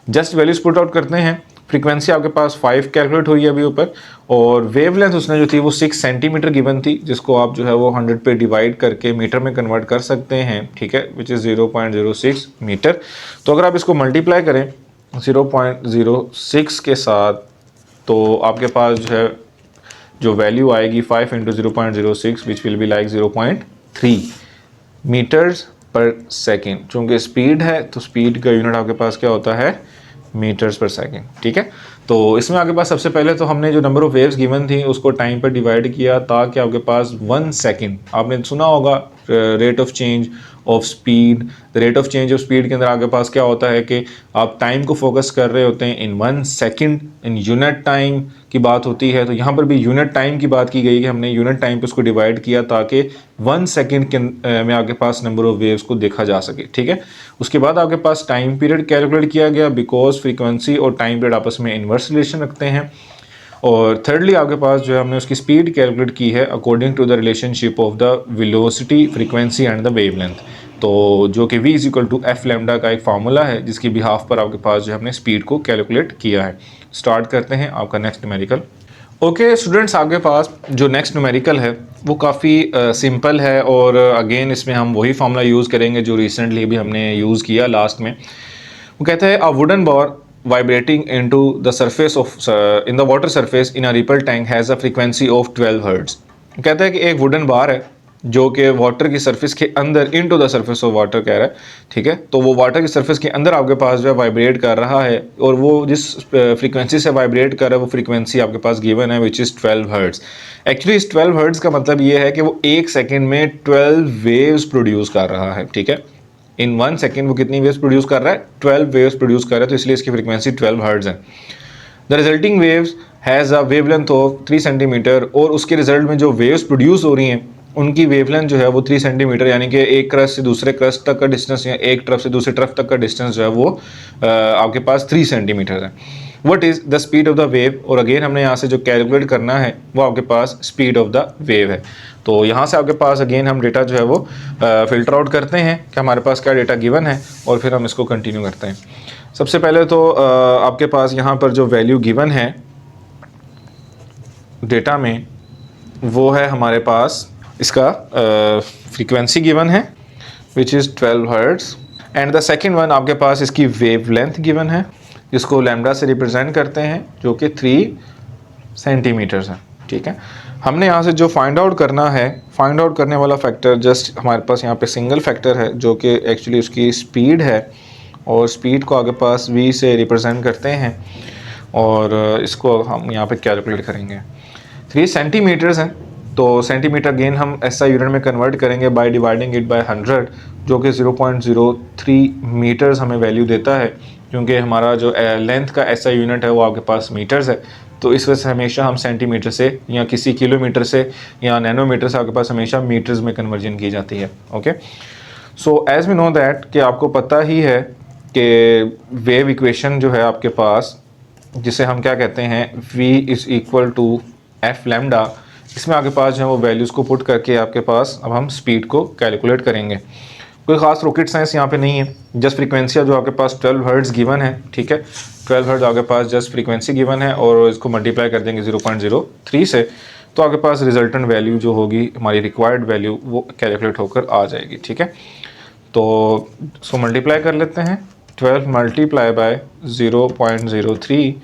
Just values put out करते हैं। फ्रीक्वेंसी आपके पास 5 कैलकुलेट हुई है अभी ऊपर, और वेवलेंथ उसने जो थी वो 6 सेंटीमीटर गिवन थी, जिसको आप जो है वो 100 पे डिवाइड करके मीटर में कन्वर्ट कर सकते हैं, ठीक है, विच इज़ 0.06 मीटर। तो अगर आप इसको मल्टीप्लाई करें 0.06 के साथ, तो आपके पास जो है जो वैल्यू आएगी 5 into 0.06 which will be like 0.3 metres पर सेकेंड। चूँकि स्पीड है तो स्पीड का यूनिट आपके पास क्या होता है, मीटर्स पर सेकेंड, ठीक है। तो इसमें आपके पास सबसे पहले तो हमने जो नंबर ऑफ वेव्स गिवन थी उसको टाइम पर डिवाइड किया, ताकि आपके पास 1 सेकेंड, आपने सुना होगा rate of change of speed. Rate of change of speed के अंदर आपके पास क्या होता है कि आप टाइम को फोकस कर रहे होते हैं इन 1 सेकेंड, इन यूनिट टाइम की बात होती है। तो यहाँ पर भी यूनिट टाइम की बात की गई कि हमने यूनिट टाइम पे उसको डिवाइड किया ताकि 1 सेकेंड के में आपके पास नंबर ऑफ वेव्स को देखा जा सके, ठीक है। उसके बाद आपके पास टाइम पीरियड कैलकुलेट किया गया, बिकॉज फ्रीक्वेंसी और टाइम पीरियड आपस में इन्वर्स रिलेशन रखते हैं। और थर्डली आपके पास जो है हमने उसकी स्पीड कैलकुलेट की है according to the relationship of the velocity, frequency and the wavelength. तो जो कि v is equal to F lambda का एक फार्मूला है, जिसकी बिहाफ पर आपके पास जो है हमने स्पीड को कैलकुलेट किया है। स्टार्ट करते हैं आपका नेक्स्ट न्यूमेरिकल। ओके स्टूडेंट्स, आपके पास जो नेक्स्ट न्यूमेरिकल है वो काफ़ी सिंपल है, और अगेन इसमें हम वही फार्मूला यूज़ करेंगे जो रिसेंटली भी हमने यूज़ किया लास्ट में। वो कहता है a wooden bar vibrating into the surface of in the water surface in a ripple tank has a frequency of 12 hertz। कहता है कि एक वुडन बार है जो कि वाटर की सरफेस के अंदर into the surface of water कह रहा है, ठीक है। तो वो वाटर की सरफेस के अंदर आपके पास जो है वाइब्रेट कर रहा है, और वो जिस फ्रीक्वेंसी से वाइब्रेट कर रहा है वो फ्रीक्वेंसी आपके पास गिवन है विच इज़ 12 हर्ट्ज। एक्चुअली इस 12 हर्ट्ज का मतलब ये है कि वो एक सेकेंड में 12 वेव्स प्रोड्यूस कर रहा है, ठीक है। इन 1 सेकेंड वो कितनी वेव्स प्रोड्यूस कर रहा है, 12 वेव्स प्रोड्यूस कर रहा है, तो इसलिए इसकी फ्रीक्वेंसी 12 हर्ट्ज है। The resulting waves has a wavelength of 3 centimetre, और उसके रिजल्ट में जो वेव्स प्रोड्यूस हो रही हैं उनकी वेवलेंथ जो है वो 3 सेंटीमीटर, यानी कि एक क्रस्ट से दूसरे क्रस्ट तक का डिस्टेंस या एक तरफ से दूसरी तरफ तक का डिस्टेंस जो है वो आपके पास 3 सेंटीमीटर है। What is the speed of the wave, और अगेन हमने यहाँ से जो कैलकुलेट करना है वो आपके पास स्पीड ऑफ द वेव है। तो यहाँ से आपके पास अगेन हम डेटा जो है वो फिल्टर आउट करते हैं कि हमारे पास क्या डेटा गिवन है, और फिर हम इसको कंटिन्यू करते हैं। सबसे पहले तो आपके पास यहाँ पर जो वैल्यू गिवन है डेटा में वो है हमारे पास इसका फ्रीक्वेंसी गिवन है which is 12 hertz, and the second one आपके पास इसकी वेव लेंथ गिवन है जिसको लैम्डा से रिप्रेजेंट करते हैं जो कि 3 सेंटीमीटर्स है, ठीक है। हमने यहाँ से जो फाइंड आउट करना है, फाइंड आउट करने वाला फैक्टर जस्ट हमारे पास यहाँ पे सिंगल फैक्टर है जो कि एक्चुअली उसकी स्पीड है, और स्पीड को आगे पास v से रिप्रेजेंट करते हैं, और इसको हम यहाँ पे कैलकुलेट करेंगे। 3 सेंटीमीटर्स हैं, तो सेंटीमीटर अगेन हम SI यूनिट में कन्वर्ट करेंगे बाय डिवाइडिंग इट बाय 100, जो कि 0.03 मीटर्स हमें वैल्यू देता है, क्योंकि हमारा जो लेंथ का SI यूनिट है वो आपके पास मीटर्स है। तो इस वजह से हमेशा हम सेंटीमीटर से या किसी किलोमीटर से या नैनोमीटर से आपके पास हमेशा मीटर्स में कन्वर्जन की जाती है। Okay, so as we know that कि आपको पता ही है कि वेव इक्वेशन जो है आपके पास, जिसे हम क्या कहते हैं v is equal to F lambda, इसमें आपके पास जो है वो वैल्यूज़ को पुट करके आपके पास अब हम स्पीड को कैलकुलेट करेंगे। कोई ख़ास रॉकेट साइंस यहाँ पे नहीं है, जस्ट फ्रीक्वेंसी जो आपके पास 12 हर्ट्ज गिवन है, ठीक है। 12 हर्ट्ज आपके पास जस्ट फ्रीक्वेंसी गिवन है, और इसको मल्टीप्लाई कर देंगे 0.03 से, तो आपके पास रिजल्टेंट वैल्यू जो होगी हमारी रिक्वायर्ड वैल्यू वो कैलकुलेट होकर आ जाएगी, ठीक है। तो इसको मल्टीप्लाई कर लेते हैं, 12 मल्टीप्लाई बाय 0.03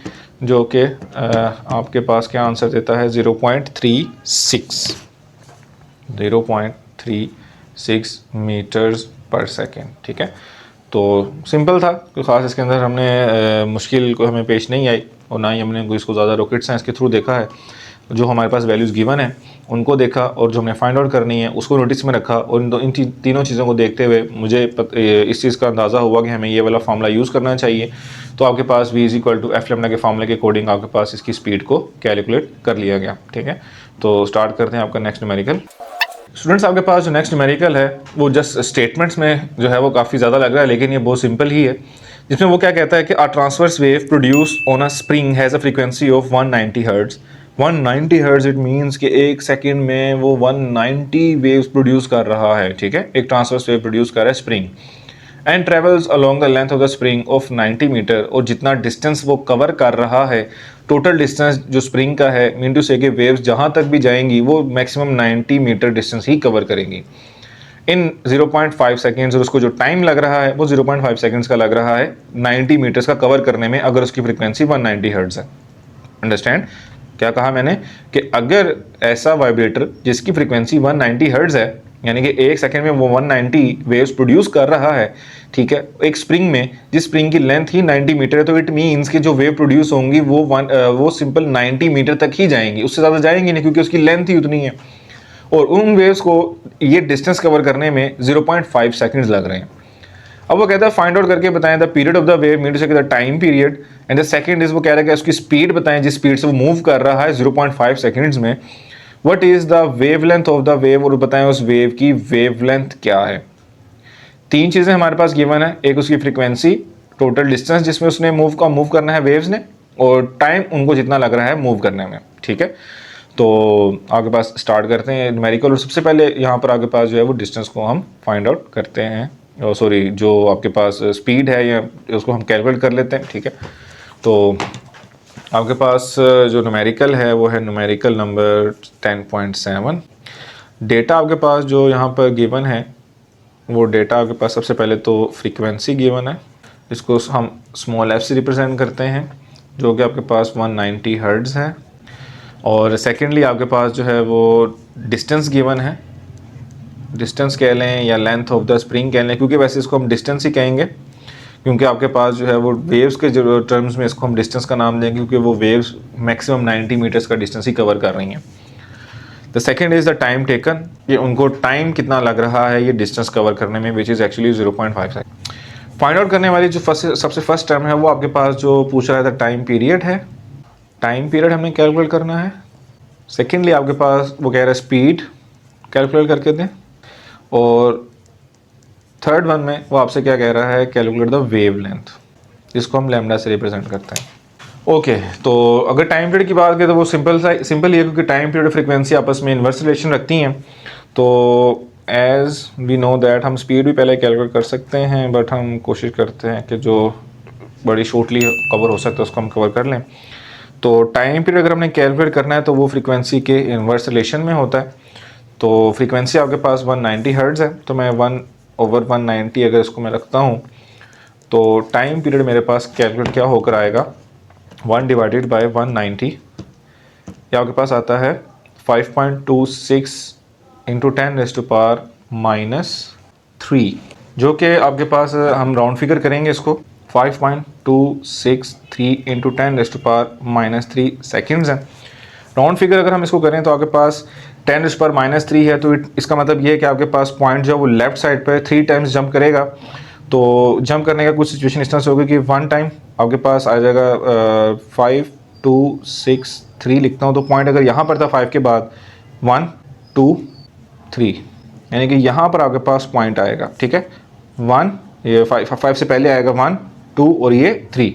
जो कि आपके पास क्या आंसर देता है 0.36 मीटर्स पर सेकेंड, ठीक है। तो सिंपल था, कोई ख़ास इसके अंदर हमने मुश्किल को हमें पेश नहीं आई, और ना ही हमने इसको ज़्यादा रॉकेट साइंस के थ्रू देखा है। जो हमारे पास वैल्यूज़ गिवन है उनको देखा और जो हमने फाइंड आउट करनी है उसको नोटिस में रखा, और इन तीनों चीज़ों को देखते हुए मुझे इस चीज़ का अंदाज़ा हुआ कि हमें ये वाला फार्मूला यूज़ करना चाहिए। तो आपके पास v is equal to F lambda के फार्मूले के अकॉर्डिंग आपके पास इसकी स्पीड को कैलकुलेट कर लिया गया। ठीक है, तो स्टार्ट करते हैं आपका नेक्स्ट न्यूमेरिकल। स्टूडेंट्स, आपके पास जो नेक्स्ट न्यूमेरिकल है वो जस्ट स्टेटमेंट्स में जो है वो काफ़ी ज़्यादा लग रहा है, लेकिन ये बहुत सिंपल ही है। जिसमें वो क्या कहता है कि a transverse wave produce on a spring has a frequency of 190 hertz. 190 hertz it means कि एक सेकेंड में वो 190 वेव्स प्रोड्यूस कर रहा है। ठीक है, एक ट्रांसवर्स वेव प्रोड्यूस कर रहा है spring, and travels along the length of the spring of 90 metre. और जितना डिस्टेंस वो कवर कर रहा है, टोटल डिस्टेंस जो स्प्रिंग का है, मीन टू से कि वेव्स जहाँ तक भी जाएंगी वो मैक्सिमम 90 मीटर डिस्टेंस ही कवर करेंगी इन 0.5 सेकेंड्स। और उसको जो टाइम लग रहा है वो 0.5 सेकेंड्स का लग रहा है 90 मीटर्स का कवर करने में, अगर उसकी फ्रीक्वेंसी 190 हर्ट्ज है। अंडरस्टैंड क्या कहा मैंने कि अगर ऐसा वाइब्रेटर जिसकी फ्रीक्वेंसी 190 हर्ट्ज है, यानी कि एक सेकेंड में वो 190 वेव्स प्रोड्यूस कर रहा है, ठीक है, एक स्प्रिंग में जिस स्प्रिंग की लेंथ ही 90 मीटर है, तो इट मीन्स कि जो वेव प्रोड्यूस होंगी वो सिंपल 90 मीटर तक ही जाएंगी, उससे ज़्यादा जाएंगी नहीं, क्योंकि उसकी लेंथ ही उतनी है। और उन वेव्स को ये डिस्टेंस कवर करने में 0.5 सेकेंड्स लग रहे हैं। अब वो कहता है फाइंड आउट करके बताएं the period of the wave, mean to say the time period, and the second is वो कह रहा है कि उसकी स्पीड बताएं जिस स्पीड से वो मूव कर रहा है 0.5 सेकेंड्स में। What is the wavelength of the wave, और बताएं उस वेव की वेवलेंथ क्या है। तीन चीज़ें हमारे पास गिवन है, एक उसकी फ्रीक्वेंसी, टोटल डिस्टेंस जिसमें उसने मूव करना है वेव्स ने, और टाइम उनको जितना लग रहा है मूव करने में। ठीक है, तो आपके पास स्टार्ट करते हैं न्यूमेरिकल। और सबसे पहले यहाँ पर आपके पास जो है वो डिस्टेंस को हम फाइंड आउट करते हैं, सॉरी जो आपके पास स्पीड है या उसको हम कैलकुलेट कर लेते हैं। ठीक है, तो आपके पास जो न्यूमेरिकल है वो है न्यूमेरिकल नंबर 10.7। डेटा आपके पास जो यहाँ पर गिवन है वो डेटा आपके पास सबसे पहले तो फ्रीक्वेंसी गिवन है, इसको हम स्मॉल f से रिप्रेजेंट करते हैं, जो कि आपके पास 190 हर्ट्ज़ है। और सेकेंडली आपके पास जो है वो डिस्टेंस गिवन है, डिस्टेंस कह लें या लेंथ ऑफ द स्प्रिंग कह लें, क्योंकि वैसे इसको हम डिस्टेंस ही कहेंगे, क्योंकि आपके पास जो है वो वेव्स के जो टर्म्स में इसको हम डिस्टेंस का नाम देंगे, क्योंकि वो वेव्स मैक्सिमम 90 मीटर्स का डिस्टेंस ही कवर कर रही हैं। The second is the time taken, ये उनको टाइम कितना लग रहा है ये डिस्टेंस कवर करने में, which is actually 0.5 second. Find out करने वाली जो सबसे फर्स्ट टर्म है वो आपके पास जो पूछ रहा था टाइम पीरियड है, टाइम पीरियड हमने कैलकुलेट करना है। सेकेंडली आपके पास वो कह रहा है स्पीड कैलकुलेट करके दें, और थर्ड वन में वो आपसे क्या कह रहा है, कैलकुलेट द वेव लेंथ, जिसको हम लैम्डा से रिप्रेजेंट करते हैं। ओके, तो अगर टाइम पीरियड की बात करें तो वो सिंपल ही है, क्योंकि टाइम पीरियड और फ्रीक्वेंसी आपस में इन्वर्स रिलेशन रखती हैं। तो एज वी नो दैट हम स्पीड भी पहले कैलकुलेट कर सकते हैं, बट हम कोशिश करते हैं कि जो बड़ी शॉर्टली कवर हो सकता है उसको हम कवर कर लें। तो टाइम पीरियड अगर हमने कैलकुलेट करना है तो वो फ्रीक्वेंसी के इन्वर्स रिलेशन में होता है। तो फ्रीक्वेंसी आपके पास 190 हर्ट्ज़ है, तो मैं 1/190 अगर इसको मैं रखता हूँ तो टाइम पीरियड मेरे पास कैलकुलेट क्या होकर आएगा, 1 डिवाइडेड बाय 190, ये आपके पास आता है 5.26 इंटू 10⁻⁻3, जो कि आपके पास हम राउंड फिगर करेंगे इसको, 5.263 इंटू 10⁻⁻3 सेकेंड्स है। राउंड फिगर अगर हम इसको करें तो आपके पास 10⁻³ है, तो इसका मतलब ये है कि आपके पास पॉइंट जो है वो लेफ्ट साइड पर 3 टाइम्स जंप करेगा। तो जंप करने का कुछ सिचुएशन इस तरह से होगी कि 1 टाइम आपके पास आ जाएगा 5.263 लिखता हूँ, तो पॉइंट अगर यहाँ पर था 5 के बाद 1 2 3, यानी कि यहाँ पर आपके पास पॉइंट आएगा। ठीक है, 1 ये 5 से पहले आएगा 1 2 और ये 3,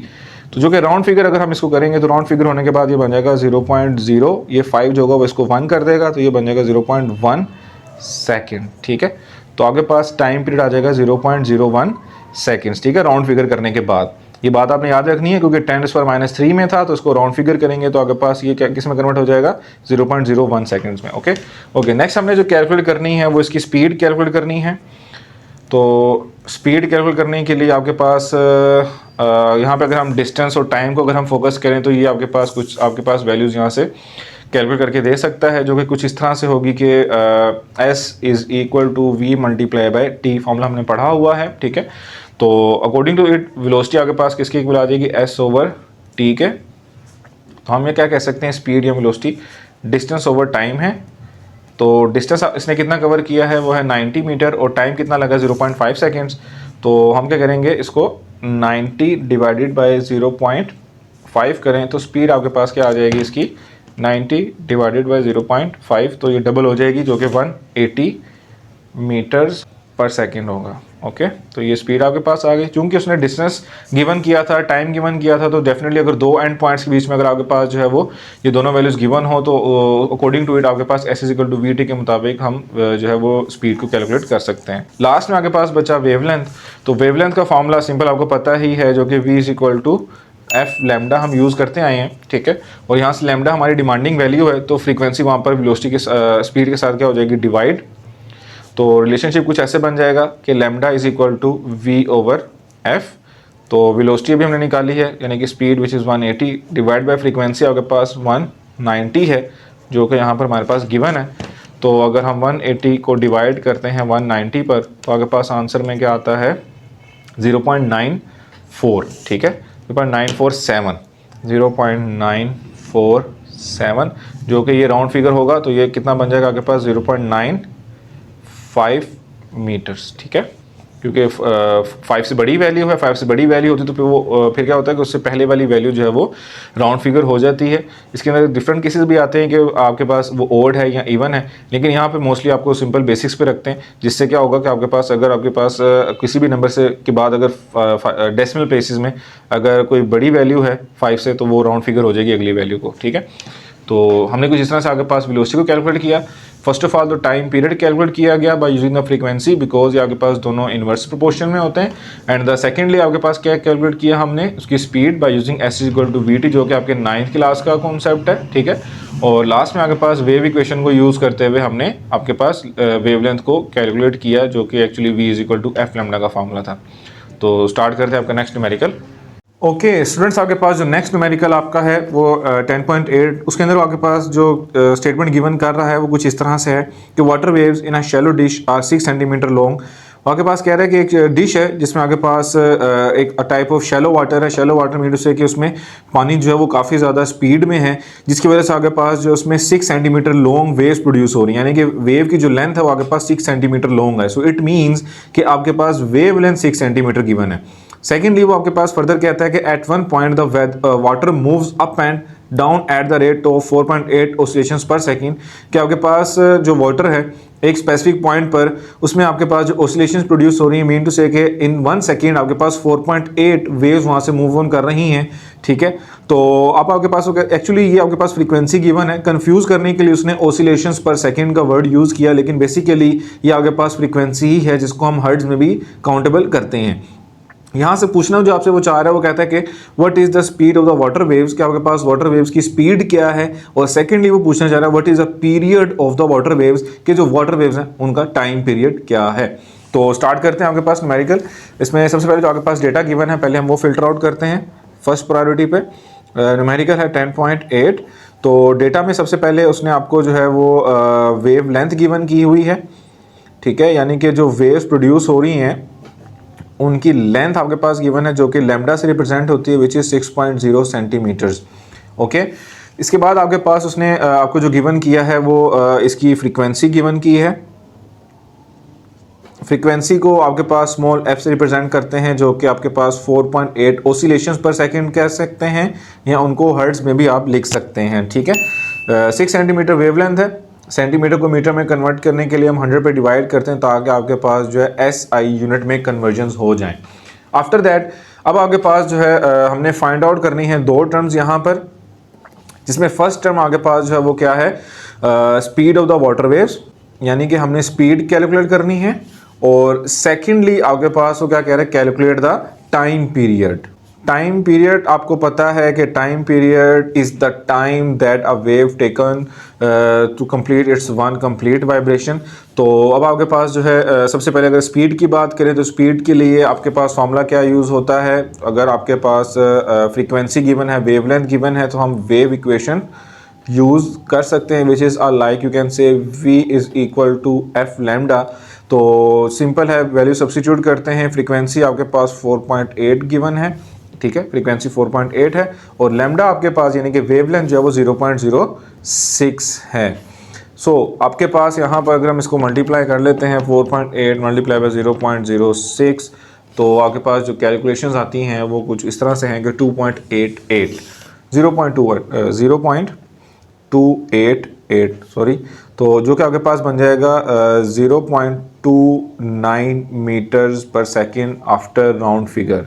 तो जो कि राउंड फिगर अगर हम इसको करेंगे तो राउंड फिगर होने के बाद ये बन जाएगा 0.0, ये 5 जो होगा वो इसको 1 कर देगा, तो ये बन जाएगा 0.1 सेकेंड। ठीक है, तो आपके पास टाइम पीरियड आ जाएगा 0.01 सेकेंड्स। ठीक है, राउंड फिगर करने के बाद ये बात आपने याद रखनी है, क्योंकि 10⁻³ में था तो इसको राउंड फिगर करेंगे तो आपके पास ये क्या किस में कन्वर्ट हो जाएगा, 0.01 सेकेंड्स में। ओके, नेक्स्ट हमने जो कैलकुलेट करनी है वो इसकी स्पीड कैलकुलेट करनी है। तो स्पीड कैलकुलेट करने के लिए आपके पास यहाँ पे अगर हम डिस्टेंस और टाइम को अगर हम फोकस करें तो ये आपके पास वैल्यूज़ यहाँ से कैलकुलेट करके दे सकता है, जो कि कुछ इस तरह से होगी कि S is equal to V multiply by T, formula हमने पढ़ा हुआ है। ठीक है, तो अकॉर्डिंग टू इट वेलोसिटी आपके पास किसकी इक्वल आ जाएगी, S/T के। तो हम ये क्या कह सकते हैं, स्पीड या वेलोसिटी डिस्टेंस ओवर टाइम है। तो डिस्टेंस इसने कितना कवर किया है वो है 90 मीटर और टाइम कितना लगा 0.5 सेकेंड्स। तो हम क्या करेंगे, इसको 90 डिवाइडेड बाय 0.5 करें तो स्पीड आपके पास क्या आ जाएगी इसकी 90 डिवाइडेड बाय 0.5, तो ये डबल हो जाएगी जो कि 180 मीटर्स पर सेकेंड होगा। ओके, तो ये स्पीड आपके पास आ गई। चूंकि उसने डिस्टेंस गिवन किया था, टाइम गिवन किया था, तो डेफिनेटली अगर दो एंड पॉइंट्स के बीच में अगर आपके पास जो है वो ये दोनों वैल्यूज गिवन हो तो अकॉर्डिंग टू इट आपके पास S = VT के मुताबिक हम जो है वो स्पीड को कैलकुलेट कर सकते हैं। लास्ट में आपके पास बचा वेवलेंथ। तो वेवलेंथ का फॉर्मूला सिंपल आपको पता ही है, जो कि V = F लैम्डा हम यूज़ करते आए हैं, ठीक है। और यहाँ से लैम्डा हमारी डिमांडिंग वैल्यू है, तो फ्रीक्वेंसी वहाँ पर वेलोसिटी के स्पीड के साथ क्या हो जाएगी, डिवाइड। तो रिलेशनशिप कुछ ऐसे बन जाएगा कि लैम्डा = V/F। तो वेलोसिटी भी हमने निकाली है, यानी कि speed which is 180 divide by frequency आपके पास 190 है, जो कि यहाँ पर हमारे पास गिवन है। तो अगर हम 180 को डिवाइड करते हैं 190 पर, तो आपके पास आंसर में क्या आता है 0.94, ठीक है, 0.947, जो कि ये राउंड फिगर होगा। तो ये कितना बन जाएगा आपके पास 0.95 मीटर्स, ठीक है, क्योंकि 5 से बड़ी वैल्यू है, 5 से बड़ी वैल्यू होती है तो वो फिर क्या होता है कि उससे पहले वाली वैल्यू जो है वो राउंड फिगर हो जाती है। इसके अंदर डिफरेंट केसेस भी आते हैं कि आपके पास वो ओड है या इवन है, लेकिन यहाँ पे मोस्टली आपको सिंपल बेसिक्स पे रखते हैं, जिससे क्या होगा कि आपके पास अगर आपके पास किसी भी नंबर से के बाद अगर डेसिमल प्लेसेस में अगर कोई बड़ी वैल्यू है 5 से, तो वो राउंड फिगर हो जाएगी अगली वैल्यू को, ठीक है। तो हमने कुछ इस तरह से आपके पास वेलोसिटी को कैलकुलेट किया। फर्स्ट ऑफ ऑल तो टाइम पीरियड कैलकुलेट किया गया by using the frequency, because ये आपके पास दोनों इनवर्स प्रोपोर्शन में होते हैं। एंड द सेकेंडली आपके पास क्या कैलकुलेट किया हमने, उसकी speed by using S = VT, जो कि आपके 9th क्लास का कॉन्सेप्ट है, ठीक है। और लास्ट में आपके पास वेव इक्वेशन को यूज़ करते हुए हमने आपके पास वेवलेंथ को कैलकुलेट किया, जो कि एक्चुअली V = F लैम्डा का फॉर्मूला था। तो स्टार्ट करते हैं आपका नेक्स्ट न्यूमेरिकल। ओके स्टूडेंट्स, आपके पास जो नेक्स्ट न्यूमेरिकल आपका है वो 10.8, उसके अंदर आपके पास जो स्टेटमेंट गिवन कर रहा है वो कुछ इस तरह से है कि water waves in a shallow dish are 6 centimetre long. आपके पास कह रहा है कि एक डिश है जिसमें आपके पास एक टाइप ऑफ शैलो वाटर है। शैलो वाटर मीन टू से कि उसमें पानी जो है वो काफ़ी ज़्यादा स्पीड में है, जिसकी वजह से आपके पास जो उसमें 6 सेंटीमीटर लॉन्ग वेव्स प्रोड्यूस हो रही हैं, यानी कि वेव की जो लेंथ है वो आपके पास 6 सेंटीमीटर लॉन्ग है। सो इट मीन्स कि आपके पास वेव लेंथ 6 सेंटीमीटर गिवन है। सेकेंडली वो आपके पास फर्दर कहता है कि at one point the water moves up and down at the rate of 4.8 oscillations per second, कि आपके पास जो वाटर है एक स्पेसिफिक पॉइंट पर उसमें आपके पास जो ऑसिलेशंस प्रोड्यूस हो रही हैं, मीन टू से कि इन 1 सेकेंड आपके पास 4.8 वेव्स वहाँ से मूव ऑन कर रही हैं, ठीक है। तो अब आपके पास एक्चुअली ये आपके पास फ्रीक्वेंसी गिवन है, कंफ्यूज करने के लिए उसने ऑसिलेशंस पर सेकेंड का वर्ड यूज़ किया, लेकिन बेसिकली ये आपके पास फ्रीक्वेंसी ही है जिसको हम हर्ट्ज में भी काउंटेबल करते हैं। यहाँ से पूछना जो आपसे वो चाह रहा है वो कहता है कि what is the speed of the water waves, कि आपके पास वाटर वेव्स की स्पीड क्या है। और सेकेंडली वो पूछना चाह रहा है what is the period of the water waves, कि जो वाटर वेव्स हैं उनका टाइम पीरियड क्या है। तो स्टार्ट करते हैं आपके पास न्यूमेरिकल। इसमें सबसे पहले जो आपके पास डेटा गिवन है पहले हम वो फिल्टर आउट करते हैं फर्स्ट प्रायोरिटी पे। न्यूमेरिकल है 10.8। तो डेटा में सबसे पहले उसने आपको जो है वो वेव लेंथ गिवन की हुई है, ठीक है, यानी कि जो वेव्स प्रोड्यूस हो रही हैं उनकी लेंथ आपके पास गिवन है, जो कि लैम्डा से रिप्रेजेंट होती है, विच इज़ 6.0 सेंटीमीटर्स। ओके, इसके बाद आपके पास उसने आपको जो गिवन किया है वो इसकी फ्रीक्वेंसी गिवन की है। फ्रीक्वेंसी को आपके पास स्मॉल f से रिप्रेजेंट करते हैं, जो कि आपके पास 4.8 ऑसिलेशंस पर सेकंड कह सकते हैं, या उनको हर्ट्ज में भी आप लिख सकते हैं, ठीक है। 6 सेंटीमीटर वेवलेंथ है। सेंटीमीटर को मीटर में कन्वर्ट करने के लिए हम 100 पे डिवाइड करते हैं ताकि आपके पास जो है SI यूनिट में कन्वर्जन्स हो जाएं। आफ्टर दैट अब आपके पास जो है हमने फाइंड आउट करनी है दो टर्म्स यहाँ पर, जिसमें फर्स्ट टर्म आपके पास जो है वो क्या है, speed of the water waves, यानी कि हमने स्पीड कैलकुलेट करनी है। और सेकेंडली आपके पास वो क्या कह रहे हैं, calculate the time period. Time period आपको पता है कि time period is the time that a wave taken to complete its one complete vibration. तो अब आपके पास जो है सबसे पहले अगर स्पीड की बात करें तो स्पीड के लिए आपके पास फार्मूला क्या यूज़ होता है, अगर आपके पास फ्रीक्वेंसी गिवन है, वेवलेंथ गिवन है, तो हम वेव इक्वेशन यूज़ कर सकते हैं, which is like you can say V = F lambda. तो सिंपल है, वैल्यू सब्स्टिट्यूट करते हैं। फ्रीक्वेंसी आपके पास 4.8 गिवन है, ठीक है, फ्रीक्वेंसी 4.8 है और लैम्डा आपके पास यानी कि वेवलेंथ जो है वो 0.06 है। सो आपके पास यहाँ पर अगर हम इसको मल्टीप्लाई कर लेते हैं 4.8 मल्टीप्लाई बाय 0.06, तो आपके पास जो कैलकुलेशंस आती हैं वो कुछ इस तरह से हैं कि 2.88 0.288 सॉरी, तो जो कि आपके पास बन जाएगा 0.29 मीटर्स पर second after round figure.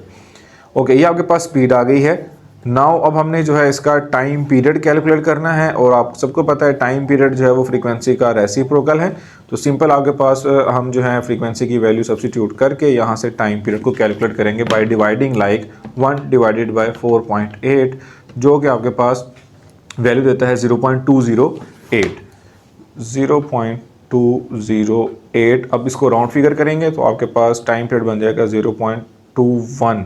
Okay, ये आपके पास स्पीड आ गई है। नाउ अब हमने जो है इसका टाइम पीरियड कैलकुलेट करना है और आप सबको पता है टाइम पीरियड जो है वो फ्रीक्वेंसी का रेसिप्रोकल है। तो सिंपल आपके पास हम जो है फ्रीक्वेंसी की वैल्यू सब्स्टिट्यूट करके यहाँ से टाइम पीरियड को कैलकुलेट करेंगे by dividing like 1 divided by 4.8, जो कि आपके पास वैल्यू देता है 0.208। अब इसको राउंड फिगर करेंगे तो आपके पास टाइम पीरियड बन जाएगा 0.21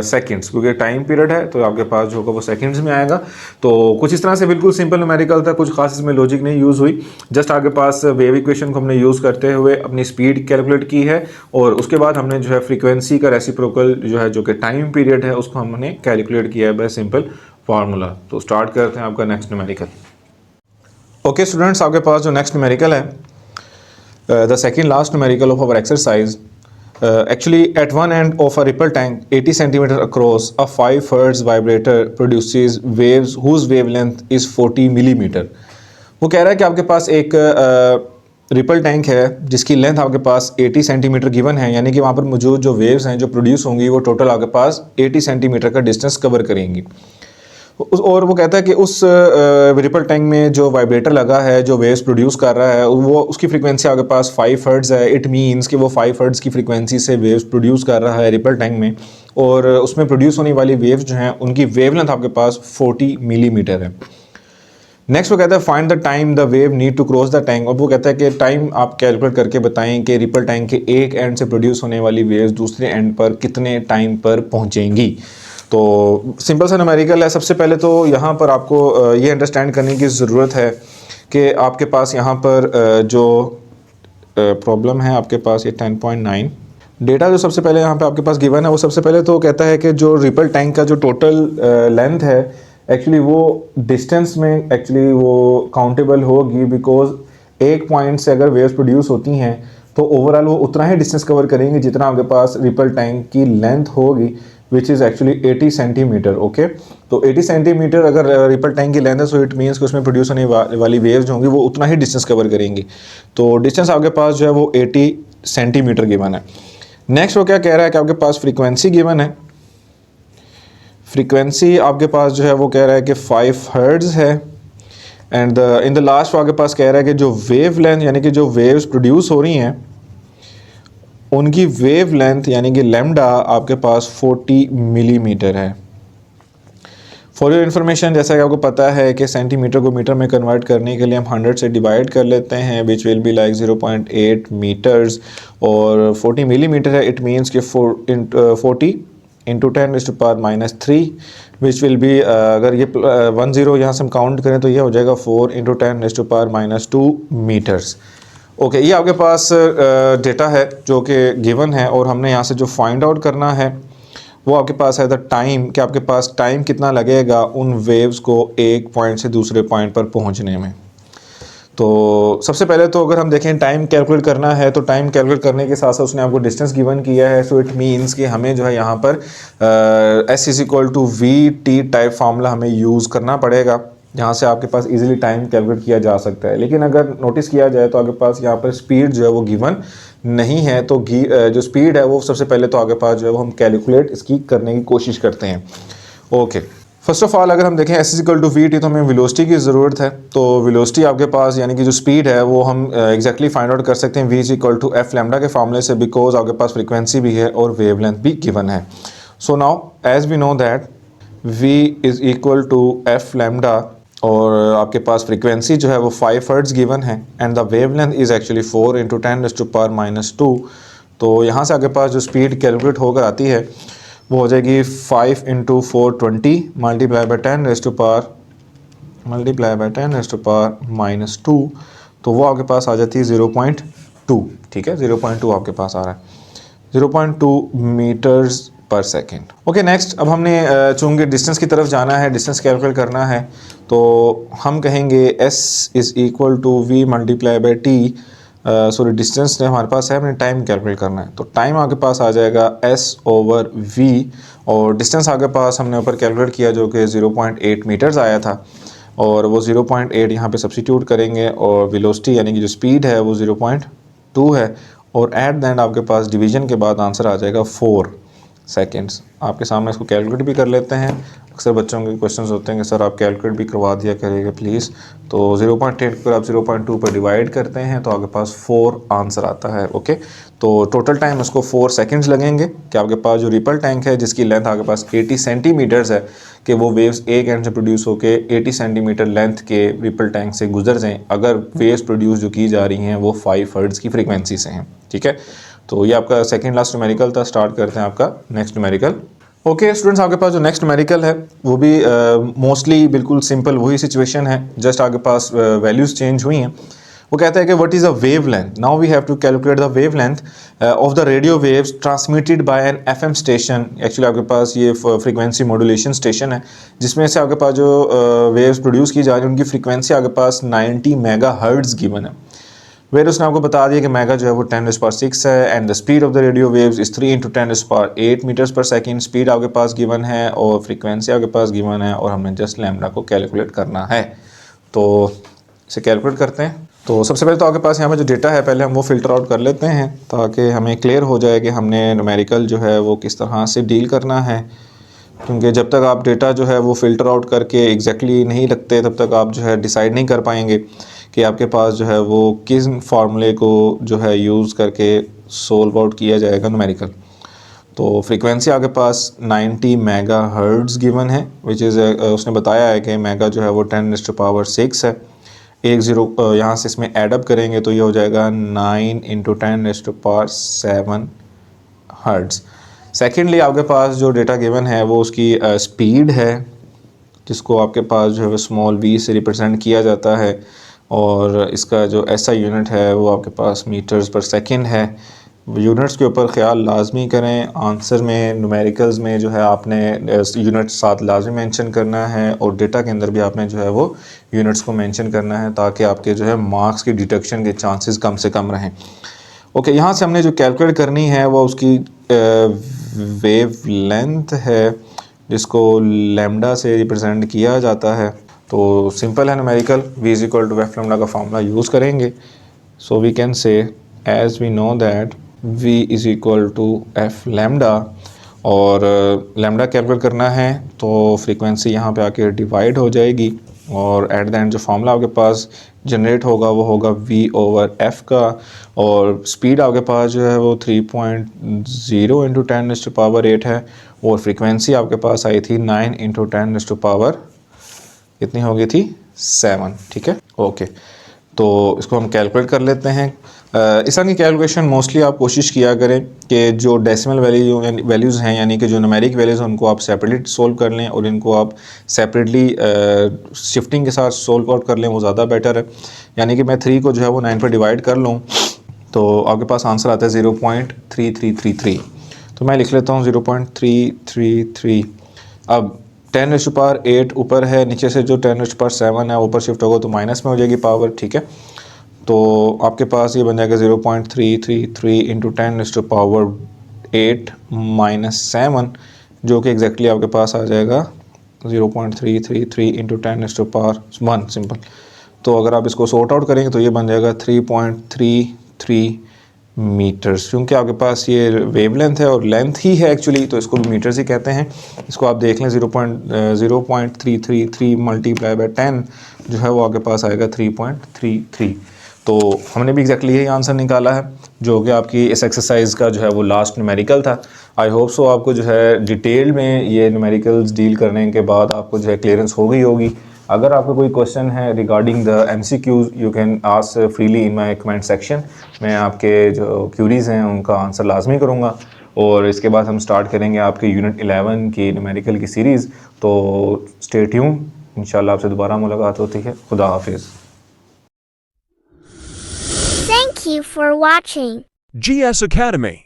सेकेंड्स, क्योंकि टाइम पीरियड है तो आपके पास जो होगा वो सेकेंड्स में आएगा। तो कुछ इस तरह से बिल्कुल सिंपल न्यूमेरिकल था, कुछ खास इसमें लॉजिक नहीं यूज़ हुई। जस्ट आपके पास वेव इक्वेशन को हमने यूज़ करते हुए अपनी स्पीड कैलकुलेट की है और उसके बाद हमने जो है फ्रीक्वेंसी का रेसिप्रोकल जो है जो कि टाइम पीरियड है उसको हमने कैलकुलेट किया है बाय सिंपल फार्मूला। तो स्टार्ट करते हैं आपका नेक्स्ट न्यूमेरिकल। ओके स्टूडेंट्स, आपके पास जो नेक्स्ट न्यूमेरिकल है, the second last numerical of our exercise, actually at one end of a ripple tank 80 centimeter across, a 5 hertz vibrator produces waves whose wavelength is 40 millimeter। वो कह रहा है कि आपके पास एक रिपल टैंक है जिसकी लेंथ आपके पास 80 सेंटीमीटर गिवन है, यानी कि वहाँ पर मौजूद जो वेव्स हैं जो प्रोड्यूस होंगी वो टोटल आपके पास 80 सेंटीमीटर का डिस्टेंस कवर करेंगी। और वो कहता है कि उस रिपल टैंक में जो वाइब्रेटर लगा है जो वेव्स प्रोड्यूस कर रहा है वो उसकी फ्रीक्वेंसी आपके पास 5 हर्ट्ज़ है। इट मींस कि वो 5 हर्ट्ज़ की फ्रीक्वेंसी से वेव्स प्रोड्यूस कर रहा है रिपल टैंक में, और उसमें प्रोड्यूस होने वाली वेव्स जो हैं उनकी वेवलेंथ आपके पास 40 मिलीमीटर है। नेक्स्ट वो कहता है find the time the wave need to cross the tank. और वो कहता है कि टाइम आप कैलकुलेट करके बताएं कि रिपल टैंक के एक एंड से प्रोड्यूस होने वाली वेव्स दूसरे एंड पर कितने टाइम पर पहुँचेंगी। तो सिंपल सा न्यूमेरिकल है। सबसे पहले तो यहाँ पर आपको ये अंडरस्टैंड करने की ज़रूरत है कि आपके पास यहाँ पर जो प्रॉब्लम है आपके पास ये 10.9 डेटा जो सबसे पहले यहाँ पे आपके पास गिवन है, वो सबसे पहले तो कहता है कि जो रिपल टैंक का जो टोटल लेंथ है एक्चुअली वो डिस्टेंस में एक्चुअली वो काउंटेबल होगी, बिकॉज एक पॉइंट से अगर वेव्स प्रोड्यूस होती हैं तो ओवरऑल वो उतना ही डिस्टेंस कवर करेंगे जितना आपके पास रिपल टैंक की लेंथ होगी, which is actually 80 centimetre. Okay, तो 80 सेंटीमीटर अगर रिपल टैंक की लेंथ है सो इट मीन्स कि उसमें प्रोड्यूस होने वाली वेव्स जो होंगी वो उतना ही डिस्टेंस कवर करेंगी। तो डिस्टेंस आपके पास जो है वो 80 सेंटीमीटर गिवन है। नेक्स्ट वो क्या कह रहा है कि आपके पास फ्रीक्वेंसी गिवन है। फ्रीक्वेंसी आपके पास जो है वो कह रहा है कि 5 हर्ट्ज़ है, एंड इन द लास्ट वो आपके पास कह रहा है कि जो वेव लेंथ यानी कि जो वेव्स प्रोड्यूस हो रही हैं उनकी वेव लेंथ यानी कि लैम्डा आपके पास 40 मिलीमीटर है। फॉर योर इन्फॉर्मेशन, जैसा कि आपको पता है कि सेंटीमीटर को मीटर में कन्वर्ट करने के लिए हम 100 से डिवाइड कर लेते हैं, which will be like 0.8 metres, और 40 मिलीमीटर है, इट मीन्स कि 40 इंटू 10⁻³ विच विल बी, अगर ये 10 यहाँ से हम काउंट करें तो ये हो जाएगा 4 इंटू 10⁻² मीटर्स। ओके, ये आपके पास डेटा है जो कि गिवन है, और हमने यहाँ से जो फाइंड आउट करना है वो आपके पास है द टाइम, कि आपके पास टाइम कितना लगेगा उन वेव्स को एक पॉइंट से दूसरे पॉइंट पर पहुँचने में। तो सबसे पहले तो अगर हम देखें टाइम कैलकुलेट करना है तो टाइम कैलकुलेट करने के साथ साथ उसने आपको डिस्टेंस गिवन किया है, सो इट मीन्स कि हमें जो है यहाँ पर S=VT टाइप फार्मूला हमें यूज़ करना पड़ेगा, जहाँ से आपके पास इजीली टाइम कैलकुलेट किया जा सकता है। लेकिन अगर नोटिस किया जाए तो आपके पास यहाँ पर स्पीड जो है वो गिवन नहीं है, तो जो स्पीड है वो सबसे पहले तो आपके पास जो है वो हम कैलकुलेट इसकी करने की कोशिश करते हैं। ओके, फर्स्ट ऑफ ऑल अगर हम देखें S=VT तो हमें वेलोसिटी की ज़रूरत है। तो वेलोसिटी आपके पास यानी कि जो स्पीड है वो हम एग्जैक्टली फाइंड आउट कर सकते हैं V=F लैम्डा के फार्मूले से, बिकॉज आपके पास फ्रीक्वेंसी भी है और वेवलेंथ भी गिवन है। So now as we know that V=F lambda, और आपके पास फ्रीक्वेंसी जो है वो 5 हर्ट्ज़ गिवन है, and the wavelength is actually 4 into 10⁻²। तो यहाँ से आपके पास जो स्पीड कैलकुलेट होकर आती है वो हो जाएगी 5 इंटू 420 मल्टीप्लाई बाई 10⁻², तो वो आपके पास आ जाती है 0.2। ठीक है, 0.2 आपके पास आ रहा है, 0.2 मीटर्स पर सेकेंड। ओके नेक्स्ट, अब हमने चूँकि डिस्टेंस की तरफ जाना है, डिस्टेंस कैलकुलेट करना है, तो हम कहेंगे s is equal to v multiply by T. Sorry distance हमारे पास है, हमने टाइम कैलकुलेट करना है, तो टाइम आपके पास आ जाएगा s ओवर v, और डिस्टेंस आपके पास हमने ऊपर कैलकुलेट किया जो कि 0.8 मीटर्स आया था, और वो 0.8 यहाँ पे सब्स्टिट्यूट करेंगे, और वेलोसिटी यानी कि जो स्पीड है वो 0.2 है, और एट द एंड आपके पास डिवीजन के बाद आंसर आ जाएगा 4 सेकेंड्स। आपके सामने इसको कैलकुलेट भी कर लेते हैं। अक्सर बच्चों के क्वेश्चंस होते हैं कि सर आप कैलकुलेट भी करवा दिया करिएगा प्लीज़। तो 0.8 पर आप 0.2 पर डिवाइड करते हैं तो आपके पास 4 आंसर आता है। ओके, तो टोटल टाइम इसको 4 सेकंड्स लगेंगे कि आपके पास जो रिपल टैंक है जिसकी लेंथ आपके पास 80 सेंटीमीटर्स है, कि वो वेव्स एक एंड से प्रोड्यूस होके 80 सेंटीमीटर लेंथ के रिपल टैंक से गुजर जाएँ, अगर वेव्स प्रोड्यूस जो की जा रही हैं वो 5 हर्ट्ज़ की फ्रीक्वेंसी से हैं। ठीक है, तो ये आपका सेकंड लास्ट न्यूमेरिकल था। स्टार्ट करते हैं आपका नेक्स्ट न्यूमेरिकल। ओके स्टूडेंट्स, आपके पास जो नेक्स्ट न्यूमेरिकल है वो भी मोस्टली बिल्कुल सिंपल वही सिचुएशन है, जस्ट आपके पास वैल्यूज़ चेंज हुई हैं। वो कहता है कि what is a wavelength. Now we have to calculate the wavelength of the radio waves transmitted by an FM station. Actually आपके पास ये फ्रीक्वेंसी मॉड्यूलेशन स्टेशन है, जिसमें से आपके पास जो वेव्स प्रोड्यूस की जा रही है उनकी फ्रीक्वेंसी आपके पास 90 मेगा हर्ट्ज़ गिवन है। वेर उसने आपको बता दिया कि मेगा जो है वो 10⁻⁶ है, and the speed of the radio waves is 3 × 10⁸ metres पर सेकेंड। स्पीड आपके पास गिवन है और फ्रीक्वेंसी आपके पास गिवन है, और हमने जस्ट लैम्डा को कैलकुलेट करना है। तो इसे कैलकुलेट करते हैं। तो सबसे पहले तो आपके पास यहाँ पे जो डेटा है पहले हम वो फ़िल्टर आउट कर लेते हैं, ताकि हमें क्लियर हो जाए कि हमने न्यूमेरिकल जो है वो किस तरह से डील करना है। क्योंकि जब तक आप डेटा जो है वो फ़िल्टर आउट करके एग्जैक्टली नहीं रखते, तब तक आप जो है डिसाइड नहीं कर पाएंगे कि आपके पास जो है वो किस फार्मूले को जो है यूज़ करके सोल्व आउट किया जाएगा न्यूमेरिकल। तो फ्रीक्वेंसी आपके पास 90 मेगा हर्ट्ज़ गिवन है, विच इज़ उसने बताया है कि मेगा जो है वो 10⁻⁶ है। एक ज़ीरो यहाँ से इसमें एडअप करेंगे तो ये हो जाएगा 9 × 10⁻⁷ हर्ट्ज़। सेकेंडली आपके पास जो डेटा गिवन है वो उसकी स्पीड है, जिसको आपके पास जो है वो स्मॉल v से रिप्रेजेंट किया जाता है, और इसका जो SI यूनिट है वो आपके पास मीटर्स पर सेकेंड है। यूनिट्स के ऊपर ख्याल लाजमी करें। आंसर में न्यूमेरिकल्स में जो है आपने यूनिट साथ लाजमी मेंशन करना है, और डेटा के अंदर भी आपने जो है वो यूनिट्स को मेंशन करना है, ताकि आपके जो है मार्क्स की डिडक्शन के चांसेस कम से कम रहें। ओके, यहाँ से हमने जो कैलकुलेट करनी है वो उसकी वेव लेंथ है, जिसको लैम्डा से रिप्रेजेंट किया जाता है। तो सिंपल है numerical, v is equal to F lambda का फार्मूला यूज़ करेंगे। So we can say as we know that v is equal to F lambda, और लैम्डा कैलकुलेट करना है तो फ्रीक्वेंसी यहाँ पे आके डिवाइड हो जाएगी, और एट द एंड जो फार्मूला आपके पास जनरेट होगा वो होगा v ओवर f का, और स्पीड आपके पास जो है वो 3.0 × 10⁸ है, और फ्रीक्वेंसी आपके पास आई थी 9 × 10⁻, कितनी हो गई थी 7। ठीक है, ओके, तो इसको हम कैलकुलेट कर लेते हैं। इस तरह की कैलकुलेशन मोस्टली आप कोशिश किया करें कि जो डेसिमल वैल्यूज़ हैं, यानी कि जो न्यूमेरिक वैल्यूज़ हैं, उनको आप सेपरेटली सोल्व कर लें, और इनको आप सेपरेटली शिफ्टिंग के साथ सोल्व आउट कर लें, वो ज़्यादा बेटर है। यानी कि मैं 3 को जो है वो 9 पर डिवाइड कर लूँ तो आपके पास आंसर आता है 0.3333। तो मैं लिख लेता हूँ 0.333। अब 10⁸ ऊपर है, नीचे से जो 10⁻⁷ है ऊपर शिफ्ट होगा तो माइनस में हो जाएगी पावर। ठीक है, तो आपके पास ये बन जाएगा 0.333 × 10⁻8 - 7, जो कि एग्जैक्टली आपके पास आ जाएगा 0.333 × 10⁻1 सिंपल। तो अगर आप इसको सॉर्ट आउट करेंगे तो ये बन जाएगा 3.33 मीटर्स। क्योंकि आपके पास ये वेवलेंथ है और लेंथ ही है एक्चुअली, तो इसको भी मीटर्स ही कहते हैं। इसको आप देख लें 0.333 मल्टीप्लाई बाय 10 जो है वो आपके पास आएगा 3.33। तो हमने भी एग्जैक्टली यही आंसर निकाला है, जो कि आपकी इस एक्सरसाइज का जो है वो लास्ट न्यूमेरिकल था। आई होप सो आपको जो है डिटेल में ये न्यूमेरिकल्स डील करने के बाद आपको जो है क्लियरेंस हो गई होगी। अगर आपका कोई क्वेश्चन है regarding the MCQs, you can ask freely in my comment section. मैं आपके जो क्यूरीज़ हैं उनका आंसर लाजमी करूँगा, और इसके बाद हम स्टार्ट करेंगे आपके यूनिट 11 की न्यूमेरिकल की सीरीज़। तो स्टे ट्यून, इंशाल्लाह आपसे दोबारा मुलाकात होती है। खुदा हाफिज़। Thank you for watching GS Academy.